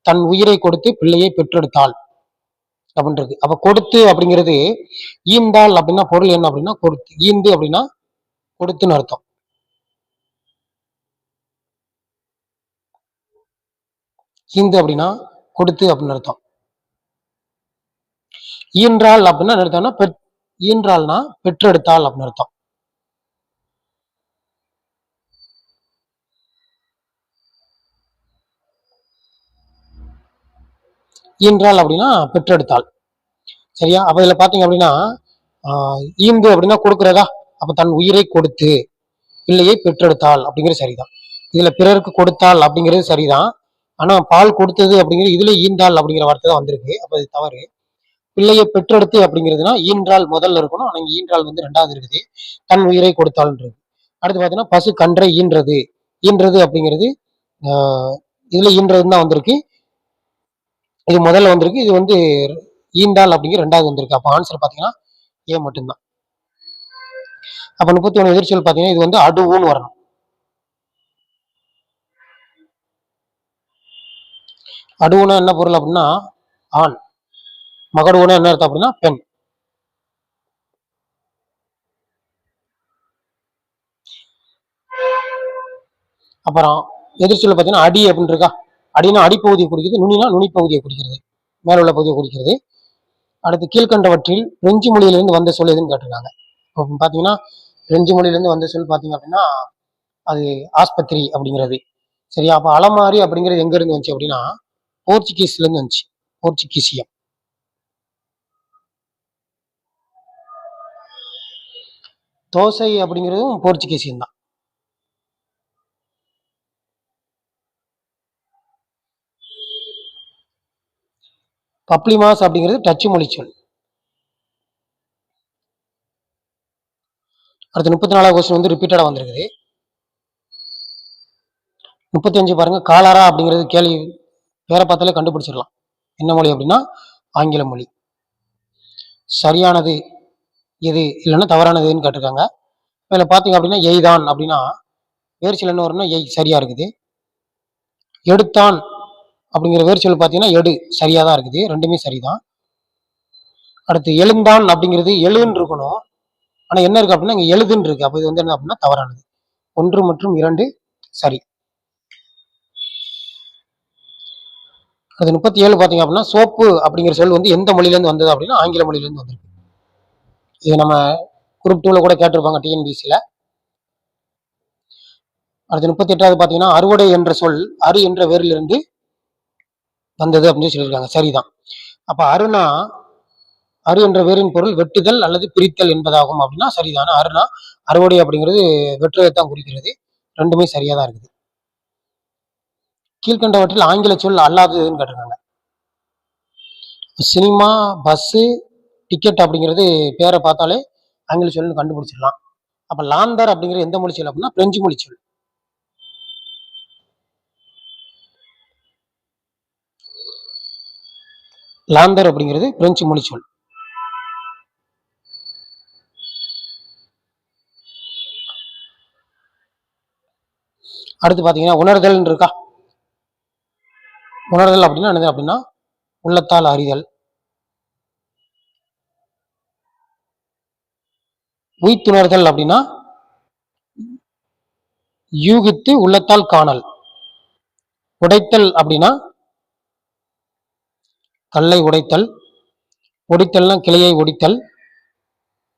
தன் உயிரை கொடுத்து பிள்ளையை பெற்றெடுத்தாள் அப்படின்னு இருக்கு. அப்ப கொடுத்து அப்படிங்கிறது ஈந்தாள் அப்படின்னா பொருள் என்ன அப்படின்னா கொடுத்து. ஈந்து அப்படின்னா கொடுத்துன்னு அர்த்தம். ஈந்து அப்படின்னா கொடுத்து அப்படின்னு அர்த்தம். ஈன்றாள் அப்படின்னா அர்த்தம்னா ஈன்றாள்னா பெற்றெடுத்தாள் அப்படின்னு அர்த்தம். ஈன்றாள் அப்படின்னா பெற்றெடுத்தாள், சரியா. அப்ப இதுல பாத்தீங்க அப்படின்னா ஈந்து அப்படின்னா கொடுக்கிறதா, அப்ப தன் உயிரை கொடுத்து பிள்ளையை பெற்றெடுத்தாள் அப்படிங்கிறது சரிதான். இதுல பிறருக்கு கொடுத்தாள் அப்படிங்கிறது சரிதான். ஆனா பால் கொடுத்தது அப்படிங்கிறது இதுல ஈந்தாள் அப்படிங்கிற வார்த்தை தான் வந்திருக்கு, அப்ப இது தவறு. பிள்ளையை பெற்றெடுத்து அப்படிங்கிறதுனா ஈன்றாள் முதல்ல இருக்கணும், ஆனா ஈன்றாள் வந்து ரெண்டாவது இருக்குது. தன் உயிரை கொடுத்தாள்ன்றது. அடுத்து பாத்தீங்கன்னா பசு கன்றை ஈன்றது. ஈன்றது அப்படிங்கிறது இதுல ஈன்றதுன்னு தான் வந்திருக்கு, இது முதல்ல வந்திருக்கு. இது வந்து ஈந்தாள் அப்படிங்கிற ரெண்டாவது வந்திருக்கு. அப்ப ஆன்சர் பாத்தீங்கன்னா ஏ மட்டும்தான். அப்ப 31 எதிர்ச்சொல் பாத்தீங்கன்னா இது வந்து அடுவுன்னு வரணும். அடுவுனா என்ன பொருள் அப்படின்னா ஆண். மகடுவுனா என்ன அர்த்தம் அப்படின்னா பெண். அப்புறம் எதிர்ச்சொல் பாத்தீங்கன்னா அடி அப்படின்னு இருக்கா. அடினா அடிப்பகுதியை குறிக்கிறது, நுனினா நுனிப்பகுதியை குறிக்கிறது, மேல உள்ள பகுதியை குறிக்கிறது. அடுத்து கீழ்கண்டவற்றில் பிரெஞ்சு மொழியிலிருந்து வந்த சொல் எதுன்னு கேட்டிருக்காங்க. இப்போ பாத்தீங்கன்னா பிரெஞ்சு மொழியிலிருந்து வந்த சொல் பாத்தீங்க அப்படின்னா அது ஆஸ்பத்திரி அப்படிங்கிறது, சரியா. அப்ப அலமாரி அப்படிங்கிறது எங்க இருந்து வந்துச்சு அப்படின்னா போர்ச்சுகீஸ்ல இருந்து வந்துச்சு, போர்ச்சுகீசியம். தோசை அப்படிங்கிறதும் போர்ச்சுகீசியம் தான். பப்ளிமாஸ் அப்படிங்கிறது டச்சு மொழி சொல். அடுத்து 34வது கொஸ்டின் வந்து ரிப்பீட்டடா வந்திருக்குது. 35 பாருங்க. காலாரா அப்படிங்கிறது கேள்வி பேரை பார்த்தாலே கண்டுபிடிச்சிடலாம். என்ன மொழி அப்படின்னா ஆங்கில மொழி. சரியானது எது இல்லைன்னா தவறானதுன்னு கேட்டிருக்காங்க. இதில் பார்த்தீங்க அப்படின்னா எய்தான் அப்படின்னா வேர்ச்சொல் என்ன வரும்னா எய் சரியா இருக்குது. எடுத்தான் அப்படிங்கிற வேர்ச்சொல் பார்த்தீங்கன்னா எடு சரியா தான் இருக்குது. ரெண்டுமே சரிதான். அடுத்து எழுந்தான் அப்படிங்கிறது எழுன்னு இருக்கணும். ஆனா என்ன இருக்கு அப்படின்னா இங்க எழுதுன்னு இருக்கு. அப்ப இது வந்து என்ன அப்படின்னா தவறானது. 1 மற்றும் 2 சரி. அது 37 பாத்தீங்க அப்படின்னா சோப்பு அப்படிங்கிற சொல் வந்து எந்த மொழியில இருந்து வந்தது அப்படின்னா ஆங்கில மொழியில இருந்து வந்திருக்கு. இது நம்ம குரூப் 2ல கூட கேட்டிருப்பாங்க டிஎன்பிசில. அடுத்து 38வது பாத்தீங்கன்னா அறுவடை என்ற சொல் அரு என்ற வேரிலிருந்து வந்தது அப்படின்னு சொல்லியிருக்காங்க. சரிதான். அப்ப அருணா அரு என்ற வேரின் பொருள் வெட்டுதல் அல்லது பிரித்தல் என்பதாகும் அப்படின்னா சரிதான. அருணா அறுவடை அப்படிங்கிறது வெற்றுவதைத்தான் குறிக்கிறது. ரெண்டுமே சரியா தான் இருக்குது. கீழ்கண்டவற்றில் ஆங்கில சொல் அல்லாததுன்னு கேட்டிருக்காங்க. சினிமா, பஸ்ஸு, டிக்கெட் அப்படிங்கிறது பேரை பார்த்தாலே ஆங்கில சொல்னு கண்டுபிடிச்சிடலாம். அப்ப லாந்தர் அப்படிங்கிறது எந்த மொழி சொல் அப்படின்னா பிரெஞ்சு மொழி சொல். லாந்தர் அப்படிங்கிறது பிரெஞ்சு மொழி சொல். அடுத்து பாத்தீங்கன்னா உணர்தல் இருக்கா. உணர்தல் அப்படின்னா என்னது அப்படின்னா உள்ளத்தால் அறிதல். உய்த்துணர்தல் அப்படின்னா யூகித்து உள்ளத்தால் காணல். உடைத்தல் அப்படின்னா கல்லை உடைத்தல். ஒடித்தல்னா கிளையை ஒடித்தல்.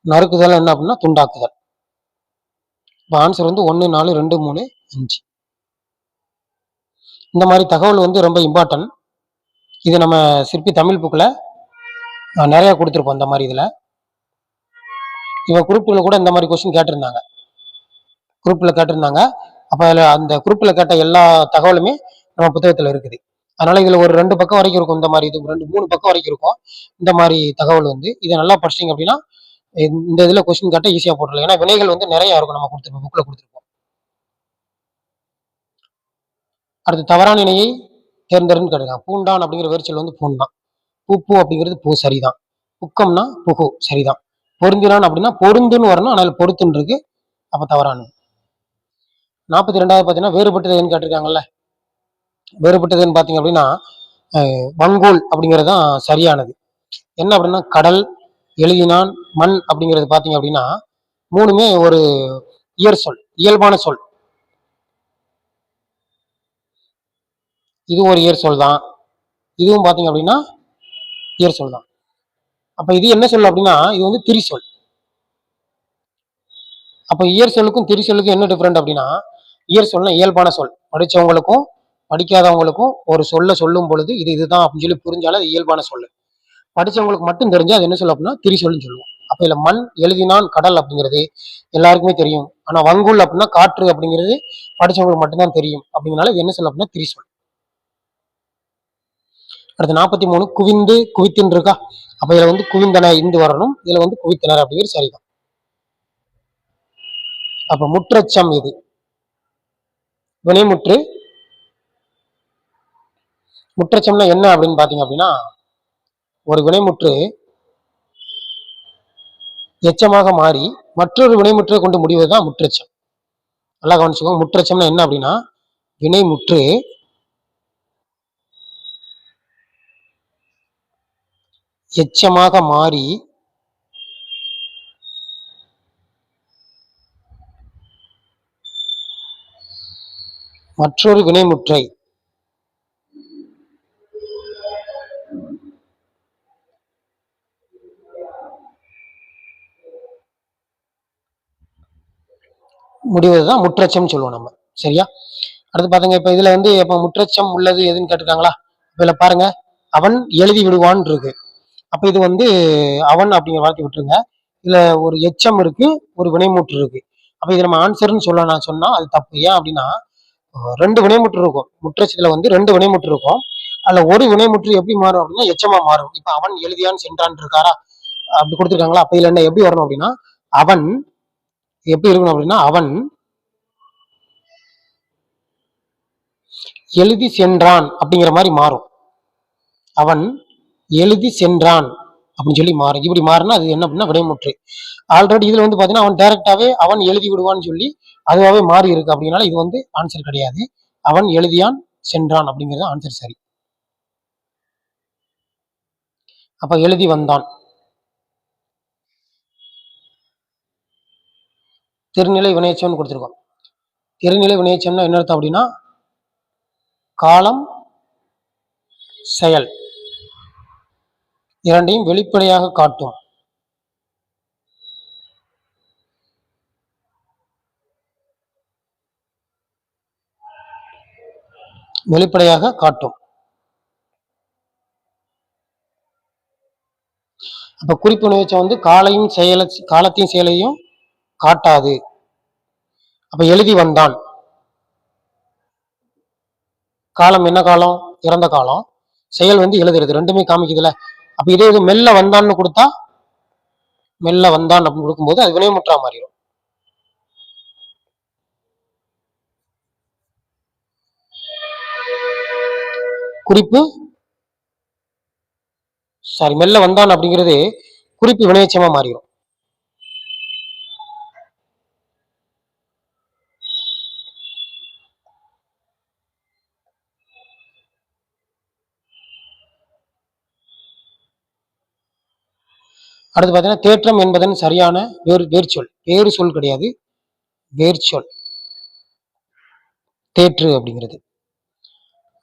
நறுக்குதல் என்ன அப்படின்னா துண்டாக்குதல். இப்போ ஆன்சர் வந்து 1, 4, 2, 3, 5. இந்த மாதிரி தகவல் வந்து ரொம்ப இம்பார்ட்டன்ட். இது நம்ம சிற்பி தமிழ் புக்கில் நிறைய கொடுத்துருப்போம். இந்த மாதிரி இதில் இவன் குரூப்பில் கூட இந்த மாதிரி கொஸ்டின் கேட்டிருந்தாங்க. குரூப்பில் கேட்டிருந்தாங்க. அப்போ அதில் அந்த குரூப்பில் கேட்ட எல்லா தகவலுமே நம்ம புத்தகத்தில் இருக்குது. அதனால இதில் ஒரு 2 பக்கம் வரைக்கும் இருக்கும். இந்த மாதிரி இது 2, 3 பக்கம் வரைக்கும் இருக்கும். இந்த மாதிரி தகவல் வந்து இதை நல்லா படிச்சிங்க அப்படின்னா இந்த இதில் கொஸ்டின் கேட்டால் ஈஸியாக போட்டுடலாம். ஏன்னா வினைகள் வந்து நிறைய இருக்கும். நம்ம கொடுத்துருப்போம், புக்கில் கொடுத்துருப்போம். அடுத்து தவறான இணையை தேர்ந்தெடுன்னு கேட்டிருக்காங்க. பூண்டான் அப்படிங்கிற வேர்ச்சொல் வந்து பூன் தான். பூ அப்படிங்கிறது பூ சரிதான். புக்கம்னா புகு சரிதான். பொருந்தினான் அப்படின்னா பொருந்துன்னு வரணும். ஆனால் பொருத்துன்னு இருக்கு. அப்ப தவறானது. 42வது பார்த்தீங்கன்னா வேறுபட்டது எதுன்னு கேட்டிருக்காங்கல்ல. வேறுபட்டதுன்னு பார்த்தீங்க அப்படின்னா வங்கோல் அப்படிங்கிறது தான் சரியானது. என்ன அப்படின்னா கடல், எழுதினான், மண் அப்படிங்கிறது பார்த்தீங்க அப்படின்னா மூணுமே ஒரு இயற் சொல், இயல்பான சொல். இது ஒரு இயற் சொல் தான். இதுவும் பார்த்தீங்க அப்படின்னா இயற் சொல் தான். அப்ப இது என்ன சொல் அப்படின்னா இது வந்து திரிசொல். அப்ப இயற் சொல்லுக்கும் திரிசொல்லுக்கும் என்ன டிஃபரெண்ட் அப்படின்னா இயற் சொல்னா இயல்பான சொல். படிச்சவங்களுக்கும் படிக்காதவங்களுக்கும் ஒரு சொல்ல சொல்லும் பொழுது இது இதுதான் அப்படின்னு சொல்லி புரிஞ்சாலும் அது இயல்பான சொல்லு. படிச்சவங்களுக்கு மட்டும் தெரிஞ்சா அது என்ன சொல்லும் அப்படின்னா திரிசொல்னு சொல்லுவோம். அப்ப இதுல மண், எழுதினான், கடல் அப்படிங்கிறது எல்லாருக்குமே தெரியும். ஆனா வங்குல் அப்படின்னா காற்று அப்படிங்கிறது படிச்சவங்களுக்கு மட்டும்தான் தெரியும். அப்படிங்கிறனால இது என்ன சொல்லும் அப்படின்னா திரிசொல். அடுத்து 43 குவிந்து குவித்தின் இருக்கா. அப்ப இதுல வந்து குவிந்தன இந்து வரணும். இதுல வந்து குவித்தனர் அப்படிங்கிறது சரிதான். அப்ப முற்றச்சம் இது வினைமுற்று. முற்றச்சம்னா என்ன அப்படின்னு பாத்தீங்க அப்படின்னா ஒரு வினைமுற்று எச்சமாக மாறி மற்றொரு வினைமுற்றை கொண்டு முடிவதுதான் முற்றச்சம். நல்லா கவனிச்சுக்கோங்க. முற்றச்சம்னா என்ன அப்படின்னா வினைமுற்று எச்சமாக மாறி மற்றொரு வினைமுற்றை முடிவதுதான் முற்றச்சம் சொல்லுவோம் நம்ம. சரியா. அடுத்து பாருங்க. இப்ப இதுல வந்து இப்ப முற்றச்சம் உள்ளது எதுன்னு கேட்டுருக்காங்களா. இதுல பாருங்க அவன் எழுதி விடுவான் இருக்கு. அப்ப இது வந்து அவன் அப்படிங்கிற வார்த்தை விட்டுருங்க. இதுல ஒரு எச்சம் இருக்கு, ஒரு வினைமுற்று இருக்கு. அப்ப இது நம்ம ஆன்சர்ன்னு சொல்ல நான் சொன்னா அது தப்பு. ஏன் அப்படின்னா 2 வினைமுற்று இருக்கும். முற்றச்சத்துல வந்து 2 வினைமுற்று இருக்கும். அதுல ஒரு வினைமுற்று எப்படி மாறும் அப்படின்னா எச்சமா மாறும். இப்ப அவன் எழுதியான் சென்றான் இருக்காரா அப்படி கொடுத்துருக்காங்களா. அப்ப இதுல என்ன எப்படி வரணும் அப்படின்னா அவன் எப்படி இருக்கணும் அப்படின்னா, அவன் எழுதி சென்றான் அப்படிங்கிற மாதிரி மாறும். அவன் எழுதி சென்றான் அப்படின்னு சொல்லி மாறும். இப்படி மாறினா அது என்ன அப்படின்னா வினைமுற்று. ஆல்ரெடி இதுல வந்து பாத்தீங்கன்னா அவன் டைரக்டாவே அவன் எழுதி விடுவான்னு சொல்லி அதுவாவே மாறி இருக்கு. அப்படின்னால இது வந்து ஆன்சர் கிடையாது. அவன் எழுதியான் சென்றான் அப்படிங்கிறது ஆன்சர் சரி. அப்ப எழுதி வந்தான். திருநிலை வினையச்சம்னு கொடுத்துருக்கோம். திருநிலை வினையச்சம்னா என்ன அர்த்தம் அப்படின்னா, காலம் செயல் இரண்டையும் வெளிப்படையாக காட்டும். வெளிப்படையாக காட்டும். அப்ப குறிப்பு வினையச்சம் வந்து காலத்தையும் செயலையும் காட்டாது. அப்ப எழுதி வந்தான், காலம் என்ன காலம்? இறந்த காலம். செயல் வந்து எழுதுறது, ரெண்டுமே காமிக்குதுல. அப்ப இதே இது மெல்ல வந்தான்னு கொடுத்தா, மெல்ல வந்தான் அப்படின்னு கொடுக்கும்போது அது வினைமுற்றா மாறிடும். குறிப்பு மெல்ல வந்தான் அப்படிங்கிறது குறிப்பு வினையச்சமா மாறிடும். அடுத்து பார்த்தீங்கன்னா, தேற்றம் என்பதன் சரியான வேர்ச்சொல். வேறு சொல் கிடையாது, வேர்ச்சொல் தேற்று அப்படிங்கிறது.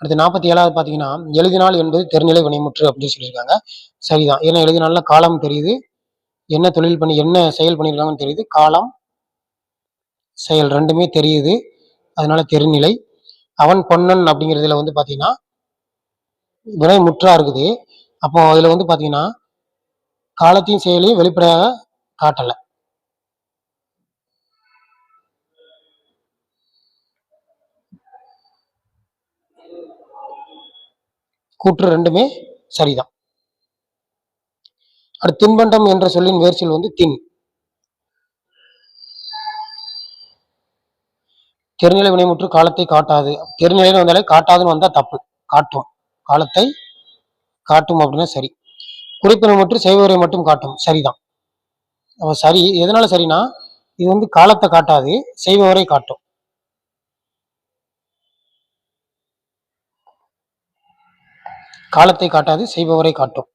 அடுத்து 47வது பார்த்தீங்கன்னா, எழுதினால் என்பது தெரிநிலை வினைமுற்று அப்படின்னு சொல்லியிருக்காங்க. சரிதான். ஏன்னா எழுதினால காலம் தெரியுது, என்ன தொழில் பண்ணி என்ன செயல் பண்ணியிருக்காங்கன்னு தெரியுது, காலம் செயல் ரெண்டுமே தெரியுது, அதனால தெரிநிலை. அவன் பொன்னன் அப்படிங்கிறதுல வந்து பார்த்தீங்கன்னா வினைமுற்றா இருக்குது. அப்போ அதுல வந்து பார்த்தீங்கன்னா காலத்தையும் செயலையும் வெளிப்படையாக காட்டலை. கூற்று ரெண்டுமே சரிதான். அடுத்து தின்பண்டம் என்ற சொல்லின் வேர்ச்சொல் வந்து தின். தெரிநிலை வினைமுற்று காலத்தை காட்டாது. தெரிநிலைன்னு வந்தாலே காட்டாதுன்னு வந்தா தப்பு. காட்டும், காலத்தை காட்டும் அப்படின்னா சரி. குறிப்பினை மட்டும் செய்வரை மட்டும் காட்டும், சரிதான். அப்ப சரி. எதனால சரினா, இது வந்து காலத்தை காட்டாது, செய்பவரை காட்டும். காலத்தை காட்டாது, செய்பவரை காட்டும்.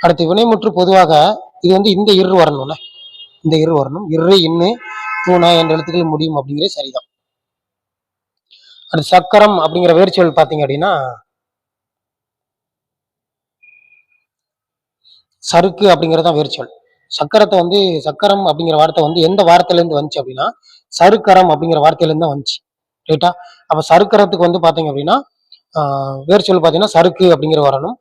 அடுத்து வினைமுற்று பொதுவாக இது வந்து இந்த இரு வரணும்ல, இந்த இரு வரணும். இரு இன்னு தூண என்ற எழுத்துக்கள் முடியும் அப்படிங்கிறது சரிதான். அடுத்து சக்கரம் அப்படிங்கிற வேர்ச்சொல் பாத்தீங்க அப்படின்னா, சருக்கு அப்படிங்கறதான் வேர்ச்சொல். சக்கரத்தை வந்து சக்கரம் அப்படிங்கிற வார்த்தை வந்து எந்த வார்த்தையில இருந்து வந்துச்சு அப்படின்னா, சருக்கரம் அப்படிங்கிற வார்த்தையில இருந்து தான் வந்துச்சு. ரைட்டா? அப்ப சருக்கரத்துக்கு வந்து பாத்தீங்க அப்படின்னா வேர்ச்சொல் பாத்தீங்கன்னா சருக்கு அப்படிங்கிற வரணும்.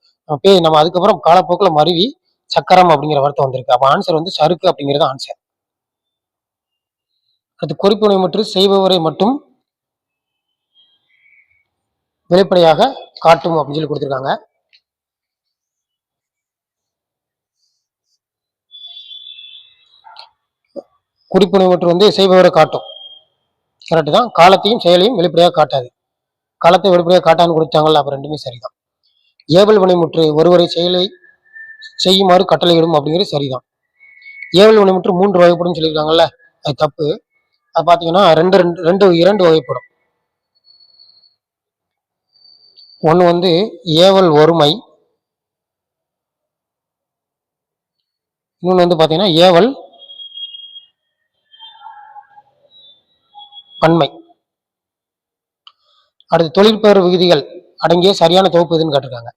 நம்ம அதுக்கப்புறம் காலப்போக்கில் மருவி சக்கரம் அப்படிங்கிற வார்த்தை வந்திருக்கு. அப்ப ஆன்சர் வந்து சருக்கு அப்படிங்கிறது ஆன்சர். அது குறிப்பினை மற்றும் செய்பவரை மட்டும் வெளிப்படையாக காட்டும் அப்படின்னு சொல்லி கொடுத்துருக்காங்க. குறிப்பினை மற்றும் வந்து செய்பவரை காட்டும், கரெக்ட் தான். காலத்தையும் செயலையும் வெளிப்படையாக காட்டாது. காலத்தை வெளிப்படையாக காட்டான்னு கொடுத்தாங்கல்ல, அப்ப ரெண்டுமே சரிதான். ஏவல் வினைமுற்று ஒருவரை செயலை செய்யுமாறு கட்டளையிடும் அப்படிங்கிறது சரிதான். ஏவல் வினைமுற்று 3 வகைப்படும் சொல்லியிருக்காங்கல்ல, அது தப்பு. அது பாத்தீங்கன்னா இரண்டு வகைப்படும். ஒண்ணு வந்து ஏவல் ஒருமை, இன்னொன்னு வந்து பாத்தீங்கன்னா ஏவல் பன்மை. அடுத்து தொழிற்பெயர் விகுதிகள் அடங்கிய சரியான தொகுப்பு எதுன்னு கேட்டிருக்காங்க.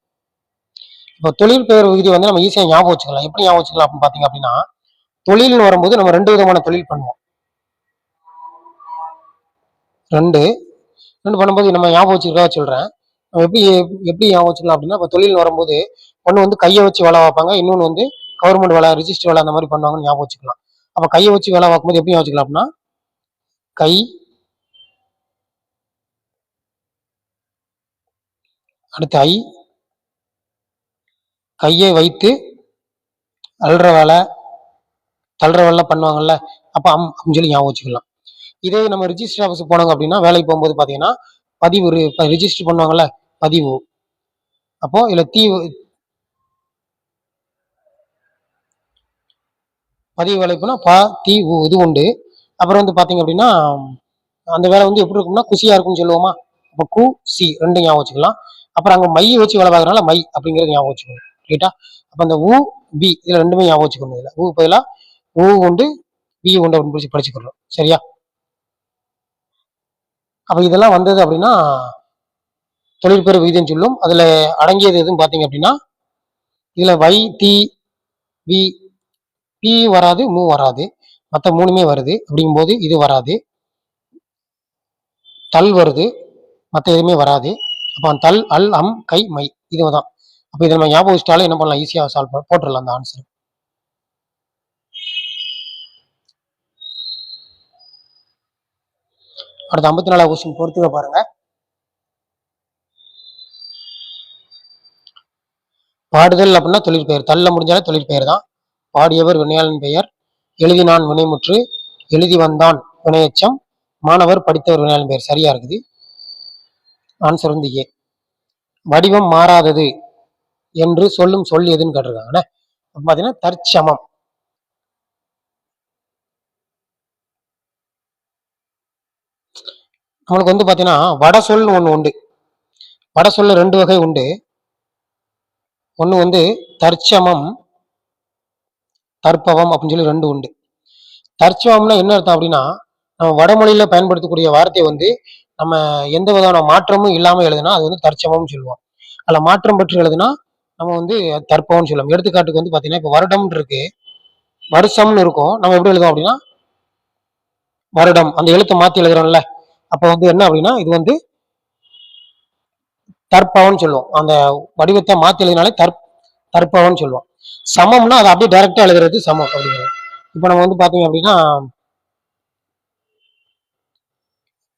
இப்போ தொழிற்பெயர் விகுதி வந்து நம்ம ஈஸியா ஞாபகம் வச்சுக்கலாம். எப்படி ஞாபகம் வச்சுக்கலாம் அப்படின்னு பாத்தீங்க அப்படின்னா, தொழில்னு வரும்போது நம்ம 2 விதமான தொழில் பண்ணுவோம். ரெண்டு பண்ணும்போது நம்ம ஞாபகம் வச்சுக்கிறதா சொல்றேன். நம்ம எப்படி ஞாபகம் வச்சுக்கலாம் அப்படின்னா, இப்போ தொழில் வரும்போது ஒண்ணு வந்து கையை வச்சு வேலை பார்ப்பாங்க, இன்னொன்னு வந்து கவர்மெண்ட் வேலை, ரிஜிஸ்டர் வேலை அந்த மாதிரி பண்ணுவாங்கன்னு ஞாபகம் வச்சுக்கலாம். அப்ப கையை வச்சு வேலை பார்க்கும்போது எப்படி ஞாபகம் வச்சுக்கலாம் அப்படின்னா, கை, அடுத்து ஐ, கையை வைத்து அல்ற வேலை, தள்ளுற வேலை பண்ணுவாங்கல்ல, அப்ப அம் அப்படின்னு சொல்லி ஞாபகம் வச்சுக்கலாம். இதே நம்ம ரிஜிஸ்டர் ஆஃபீஸ் போனாங்க அப்படின்னா வேலைக்கு போகும்போது பாத்தீங்கன்னா பதிவு ரிஜிஸ்டர் பண்ணுவாங்கல்ல, பதிவு. அப்போ இதுல பதிவு வேலைக்குன்னா இது உண்டு. அப்புறம் வந்து பாத்தீங்க அப்படின்னா அந்த வேலை வந்து எப்படி இருக்கும்னா குசியா இருக்கும்னு சொல்லுவோமா. அப்ப சி ரெண்டு ஞாபகம் வச்சுக்கலாம். அப்புறம் அங்க மை வச்சு வேலை பார்க்கறதுனால மை அப்படிங்கிறது ஞாபகம் வச்சுக்கணும். ரைட்டா? அப்ப அந்த பி இதுல ரெண்டுமே ஞாபகம் வச்சுக்கணும். இதுல பதிலா உண்டு பி உண்டு அப்படின்னு படிச்சுக்கிறோம். சரியா? அப்ப இதெல்லாம் வந்தது அப்படின்னா தொழிற்பெயர் விகிதம் சொல்லும். அதுல அடங்கியது எதுன்னு பாத்தீங்க அப்படின்னா இதுல வை தி வி பி வராது, வராது. மற்ற மூணுமே வருது. அப்படிங்கும்போது இது வராது. தல் வருது, மற்ற எதுவுமே வராது. அப்போ தல் அல் அம் கை மை இதுதான். அப்போ இதை நம்ம ஞாபகம் வச்சுட்டாலும் என்ன பண்ணலாம், ஈஸியா சால்வ் போட்டுடலாம் அந்த ஆன்சர். அடுத்த 54வது கொஸ்டின் பொறுத்துக்க பாருங்க. பாடுதல் அப்படின்னா தொழிற்பெயர். தள்ள முடிஞ்சாலே தொழிற்பெயர் தான். பாடியவர் வினையாளன் பெயர், எழுதினான் வினைமுற்று, எழுதி வந்தான் வினையச்சம், மாணவர் படித்தவர் வினையாளன் பெயர். சரியா இருக்குது. ஆன்சர் வந்து ஏ. வடிவம் மாறாதது என்று சொல்லும் சொல் எதுன்னு கேட்டிருக்காங்க. பாத்தீங்கன்னா தற்சமம். நம்மளுக்கு வந்து பாத்தீங்கன்னா வட சொல் ஒண்ணு உண்டு. வட சொல்ல ரெண்டு வகை உண்டு. ஒண்ணு வந்து தற்சமம், தற்பவம் அப்படின்னு சொல்லி ரெண்டு உண்டு. தற்சமம்னா என்ன அர்த்தம் அப்படின்னா நம்ம வடமொழியில பயன்படுத்தக்கூடிய வார்த்தை வந்து நம்ம எந்த விதமான மாற்றமும் இல்லாம எழுதுனா அது வந்து தற்சமம்னு சொல்லுவோம். அதுல மாற்றம் பெற்று எழுதுனா நம்ம வந்து தற்பவம்னு சொல்லுவோம். எடுத்துக்காட்டுக்கு வந்து பாத்தீங்கன்னா இப்ப வருடம் இருக்கு, வருஷம்னு இருக்கும். நம்ம எப்படி எழுதுவோம் அப்படின்னா வருடம், அந்த எழுத்தை மாத்தி எழுதுறோம்ல. அப்ப வந்து என்ன அப்படின்னா இது வந்து தற்பவன் சொல்லுவோம். அந்த வடிவத்தை மாத்தி எழுதினாலே தற்பவன் சொல்லுவோம். சமம்னா அதை அப்படியே டைரக்டா எழுதுறது சமம் அப்படிங்கிறது. இப்ப நம்ம வந்து பாத்தீங்க அப்படின்னா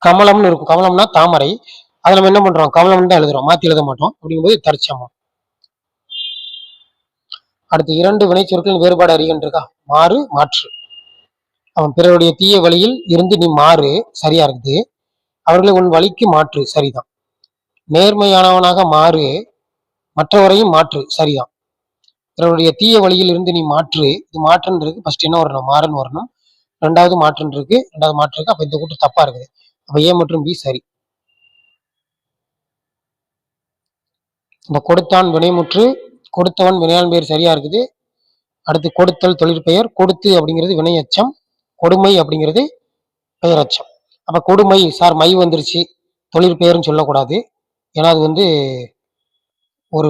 கமலம்னு இருக்கும். கமலம்னா தாமரை. அதை நம்ம என்ன பண்றோம், கமலம் தான் எழுதுறோம், மாத்தி எழுத மாட்டோம். அப்படிங்கும்போது தற்சமம். அடுத்து இரண்டு வினை சொற்களின் வேறுபாடு அறிகின்றிருக்கா. மாறு, மாற்று. அவன் பிறருடைய தீய வழியில் இருந்து நீ மாறு, சரியா இருக்குது. அவர்களை உன் வழிக்கு மாற்று, சரிதான். நேர்மையானவனாக மாறு, மற்றவரையும் மாற்று, சரிதான். பிறருடைய தீய வழியில் இருந்து நீ மாற்று, இது மாற்றுன்னு இருக்கு. ஃபர்ஸ்ட் என்ன வரணும், மாறுன்னு வரணும். ரெண்டாவது மாற்றுன்னு இருக்கு, ரெண்டாவது மாற்று இருக்கு. அப்ப இந்த கூட்டு தப்பா இருக்குது. அப்ப ஏ மற்றும் பி சரி. இந்த கொடுத்தான் வினைமுற்று, கொடுத்தவன் வினையாளன் பெயர் சரியா இருக்குது. அடுத்து கொடுத்தல் தொழிற்பெயர், கொடுத்து அப்படிங்கிறது வினையச்சம், கொடுமை அப்படிங்கிறது பெயரச்சம். அப்ப கொடுமை சார் மை வந்துருச்சு, தொழிற்பெயர்னு சொல்லக்கூடாது. ஏன்னா அது வந்து ஒரு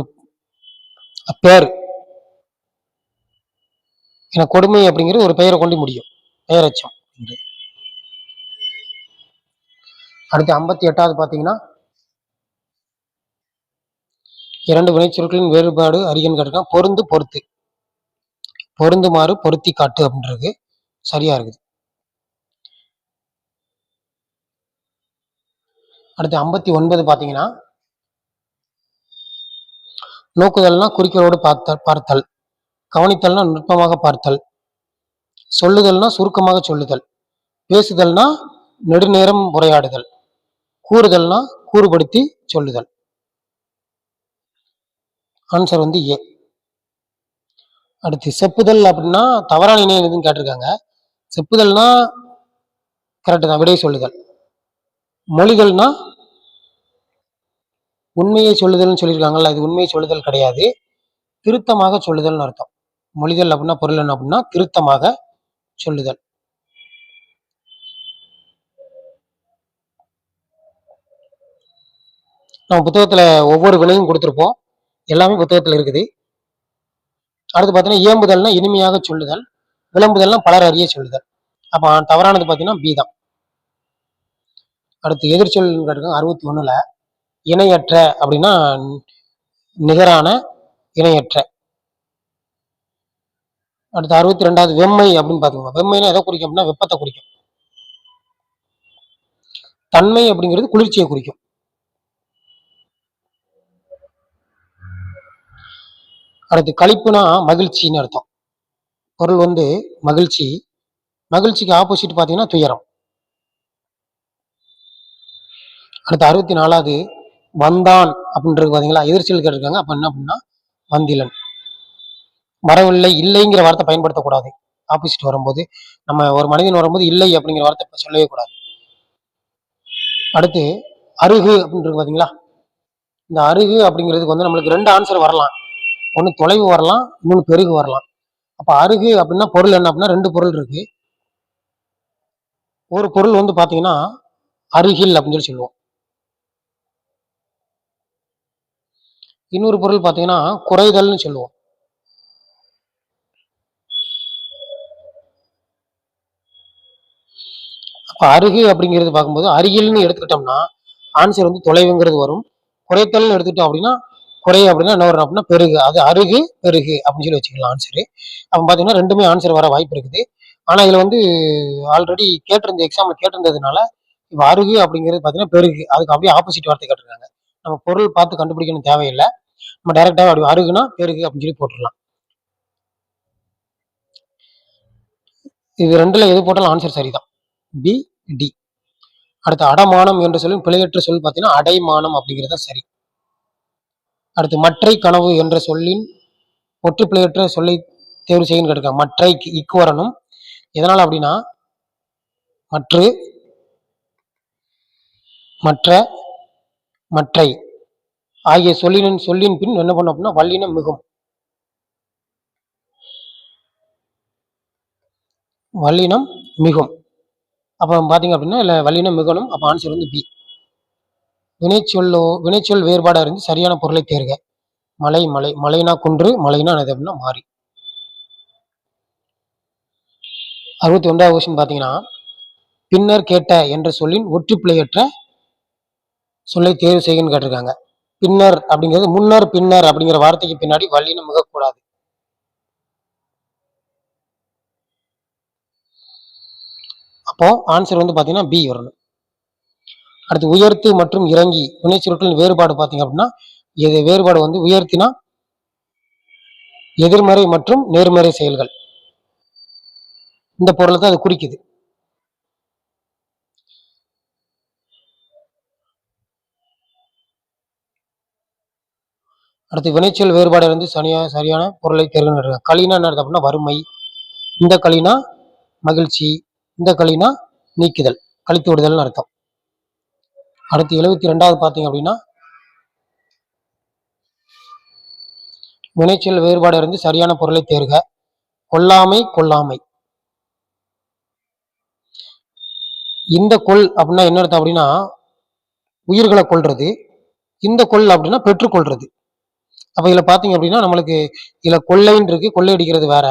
பேர். ஏன்னா கொடுமை அப்படிங்கிறது ஒரு பெயரை கொண்டு முடியும், பெயரச்சம். அடுத்து 58வது பாத்தீங்கன்னா இரண்டு வினைச்சொற்களின் வேறுபாடு அறிகன்னு கேட்டிருக்கான். பொருந்து, பொறுத்து. பொருந்துமாறு, பொருத்தி காட்டு அப்படின்றது சரியா இருக்குது. அடுத்து 59 பாத்தீங்கன்னா நோக்குதல்னா குறிக்கோளோடு பார்த்தல், கவனித்தல்னா நுட்பமாக பார்த்தல், சொல்லுதல்னா சுருக்கமாக சொல்லுதல், பேசுதல்னா நெடுநேரம் உரையாடுதல், கூறுதல்னா கூறுபடுத்தி சொல்லுதல். ஆன்சர் வந்து ஏ. அடுத்து செப்புதல் அப்படின்னா தவறான இணை எதுன்னு கேட்டிருக்காங்க. செப்புதல்னா கரெக்ட் தான், விடை சொல்லுதல். மொழிதல்னா உண்மையை சொல்லுதல்னு சொல்லியிருக்காங்கல்ல, இது உண்மையை சொல்லுதல் கிடையாது, திருத்தமாக சொல்லுதல்னு அர்த்தம். மொழிதல் அப்படின்னா பொருள் என்ன அப்படின்னா திருத்தமாக சொல்லுதல். நம்ம புத்தகத்துல ஒவ்வொரு வினையும் கொடுத்திருப்போம், எல்லாமே புத்தகத்துல இருக்குது. அடுத்து பாத்தீங்கன்னா ஏம்புதல்னா இனிமையாக சொல்லுதல், விளம்புதல்னா பலர் அறிய சொல்லுதல். அப்ப தவறானது பாத்தீங்கன்னா பி தான். அடுத்து எதிர்ச்சொல் 61ல இணையற்ற அப்படின்னா நிகரான, இணையற்ற. அடுத்து 62வது வெம்மை அப்படின்னு பாத்தீங்கன்னா வெம்மைனா எதை குறிக்கும் அப்படின்னா வெப்பத்தை குறிக்கும். தன்மை அப்படிங்கிறது குளிர்ச்சியை குறிக்கும். அடுத்து களிப்புனா மகிழ்ச்சின்னு அர்த்தம். பொருள் வந்து மகிழ்ச்சி, மகிழ்ச்சிக்கு ஆப்போசிட் பார்த்தீங்கன்னா துயரம். அடுத்து 64வது வந்தான் அப்படின்றது பார்த்தீங்களா, எதிர்ச்சொல் கேட்டிருக்காங்க. அப்ப என்ன அப்படின்னா வந்திலன். வரவில்லை, இல்லைங்கிற வார்த்தை பயன்படுத்தக்கூடாது. ஆப்போசிட் வரும்போது நம்ம ஒரு மனிதன் வரும்போது இல்லை அப்படிங்கிற வார்த்தை சொல்லவே கூடாது. அடுத்து அருகு அப்படின்றது பார்த்தீங்களா, இந்த அருகு அப்படிங்கிறதுக்கு வந்து நம்மளுக்கு 2 ஆன்சர் வரலாம். ஒன்று தொலைவு வரலாம், இன்னொன்று பெருகு வரலாம். அப்ப அருகு அப்படின்னா பொருள் என்ன அப்படின்னா 2 பொருள் இருக்கு. ஒரு பொருள் வந்து பாத்தீங்கன்னா அருகில் அப்படின்னு சொல்லி சொல்லுவோம். இன்னொரு பொருள் பாத்தீங்கன்னா குறைதல்னு சொல்லுவோம். அப்ப அருகு அப்படிங்கிறது பார்க்கும்போது அருகில்னு எடுத்துக்கிட்டோம்னா ஆன்சர் வந்து தொலைவுங்கிறது வரும். குறைத்தல்னு எடுத்துக்கிட்டோம் அப்படின்னா குறை அப்படின்னா என்ன வரும் அப்படின்னா பெருகு. அது அருகு பெருகு அப்படின்னு சொல்லி வச்சுக்கலாம் ஆன்சரு. அப்ப பாத்தீங்கன்னா ரெண்டுமே ஆன்சர் வர வாய்ப்பு இருக்குது. ஆனா இதுல வந்து ஆல்ரெடி கேட்டிருந்த எக்ஸாம்ல கேட்டிருந்ததுனால இப்ப அருகு அப்படிங்கிறது பாத்தீங்கன்னா பெருகு, அதுக்கு அப்படியே ஆப்போசிட் வார்த்தை கேட்டிருக்காங்க. நம்ம பொருள் பார்த்து கண்டுபிடிக்கணும் தேவையில்லை. நம்ம டைரக்டா அப்படி அருகுனா பெருகு அப்படின்னு சொல்லி போட்டுடலாம். இது ரெண்டுல எது போட்டாலும் ஆன்சர் சரிதான். B, D. அடுத்து அடமானம் என்று சொல்லி பிழையற்ற சொல் பார்த்தீங்கன்னா அடைமானம் அப்படிங்கிறது தான் சரி. அடுத்து மற்றை கனவு என்ற சொல்லின் ஒற்று பிழையற்ற சொல்லை தேர்வு செய்யணும் கேட்டிருக்காங்க. மற்றை இக்கு வரணும். எதனால அப்படின்னா மற்று, மற்ற, மற்றை ஆகிய சொல்லின் பின் என்ன பண்ணும் அப்படின்னா வல்லினம் மிகும். வல்லினம் மிகும். அப்ப பாத்தீங்க அப்படின்னா இல்ல வல்லினம் மிகணும். அப்ப ஆன்சர் வந்து பி. வினைச்சொல் வேறுபாடா இருந்து சரியான பொருளை தேர்க. மலை மலை மலைனா குன்று, மலைனா அது அப்படின்னா மாறி. 61வது கொஸ்டின் பாத்தீங்கன்னா பின்னர் கேட்ட என்ற சொல்லின் ஒற்று பிழையற்ற சொல்லை தேர்வு செய்யன்னு கேட்டிருக்காங்க. பின்னர் அப்படிங்கிறது முன்னர் பின்னர் அப்படிங்கிற வார்த்தைக்கு பின்னாடி வல்லினம் மிகக்கூடாது. அப்போ ஆன்சர் வந்து பாத்தீங்கன்னா பி வரணும். அடுத்து உயர்த்து மற்றும் இறங்கி வினைச்சொற்களின் வேறுபாடு பாத்தீங்க அப்படின்னா இது வேறுபாடு வந்து உயர்த்தினா எதிர்மறை மற்றும் நேர்மறை செயல்கள், இந்த பொருளை தான் அது குறிக்குது. அடுத்து வினைச்சொல் வேறுபாடு இருந்து சரியான பொருளை தேர்வு. களினா என்ன அர்த்தம் அப்படின்னா வறுமை, இந்த களினா மகிழ்ச்சி, இந்த களினா நீக்குதல், கழித்து விடுதல்னு அர்த்தம். அடுத்து 72வது பாத்தீங்க அப்படின்னா வினைச்சொல் வேறுபாடு இருந்து சரியான பொருளை தேர்க. கொல்லாமை கொல்லாமை. இந்த கொள் அப்படின்னா என்ன அர்த்தம் அப்படின்னா உயிர்களை கொள்றது. இந்த கொள் அப்படின்னா பெற்றுக்கொள்றது. அப்ப இதுல பாத்தீங்க அப்படின்னா நம்மளுக்கு இதுல கொள்ளைன்னு இருக்கு, கொள்ளையடிக்கிறது வேற.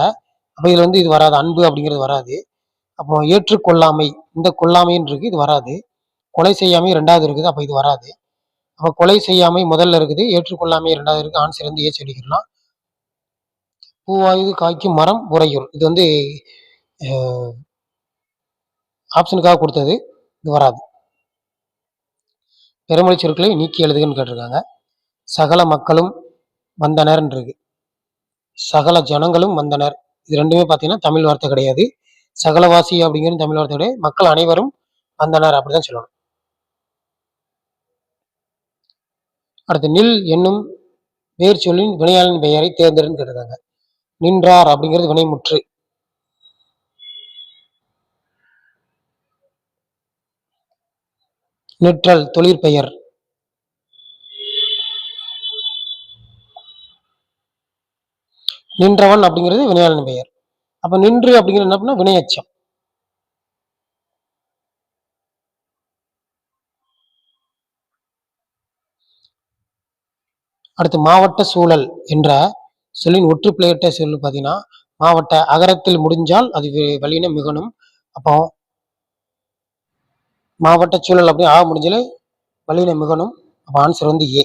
அப்ப இதுல வந்து இது வராது, அன்பு அப்படிங்கிறது வராது. அப்போ ஏற்றுக்கொள்ளாமை, இந்த கொல்லாமைன்னு இருக்கு, இது வராது. கொலை செய்யாமை 2வது இருக்குது, அப்ப இது வராது. அப்ப கொலை செய்யாமை முதல்ல இருக்குது, ஏற்றுக்கொள்ளாமை 2வது இருக்கு. ஆன்சர் வந்து ஏ சொல்லிக்கலாம். பூவாயுது காய்க்கும் மரம் உறையூர், இது வந்து ஆப்ஷனுக்காக கொடுத்தது, இது வராது. பெருமொழி சொற்களை நீக்கி எழுதுகன்னு கேட்டிருக்காங்க. சகல மக்களும் வந்தனர் இருக்கு, சகல ஜனங்களும் வந்தனர், இது ரெண்டுமே பார்த்தீங்கன்னா தமிழ் வார்த்தை கிடையாது. சகலவாசி அப்படிங்கிறது தமிழ் வார்த்தை கிடையாது. மக்கள் அனைவரும் வந்தனர் அப்படிதான் சொல்லணும். அடுத்து நில் என்னும் வேர் சொல்லின் வினையாளன் பெயரை தேர்ந்தெடுன்னு கேட்டிருக்காங்க. நின்றார் அப்படிங்கிறது வினைமுற்று. நிற்றல் தொழிற்பெயர். நின்றவன் அப்படிங்கிறது வினையாளன் பெயர். அப்ப நின்று அப்படிங்கிறது என்ன பண்ணா வினையச்சம். அடுத்து மாவட்ட சூழல் என்ற சொல்லின் ஒற்று பிழையற்ற சொல் பார்த்தீங்கன்னா மாவட்ட அகரத்தில் முடிஞ்சால் அது வல்லினம் மிகணும். அப்போ மாவட்ட சூழல் அப்படி முடிஞ்சாலே வல்லினம் மிகணும். அப்போ ஆன்சர் வந்து ஏ.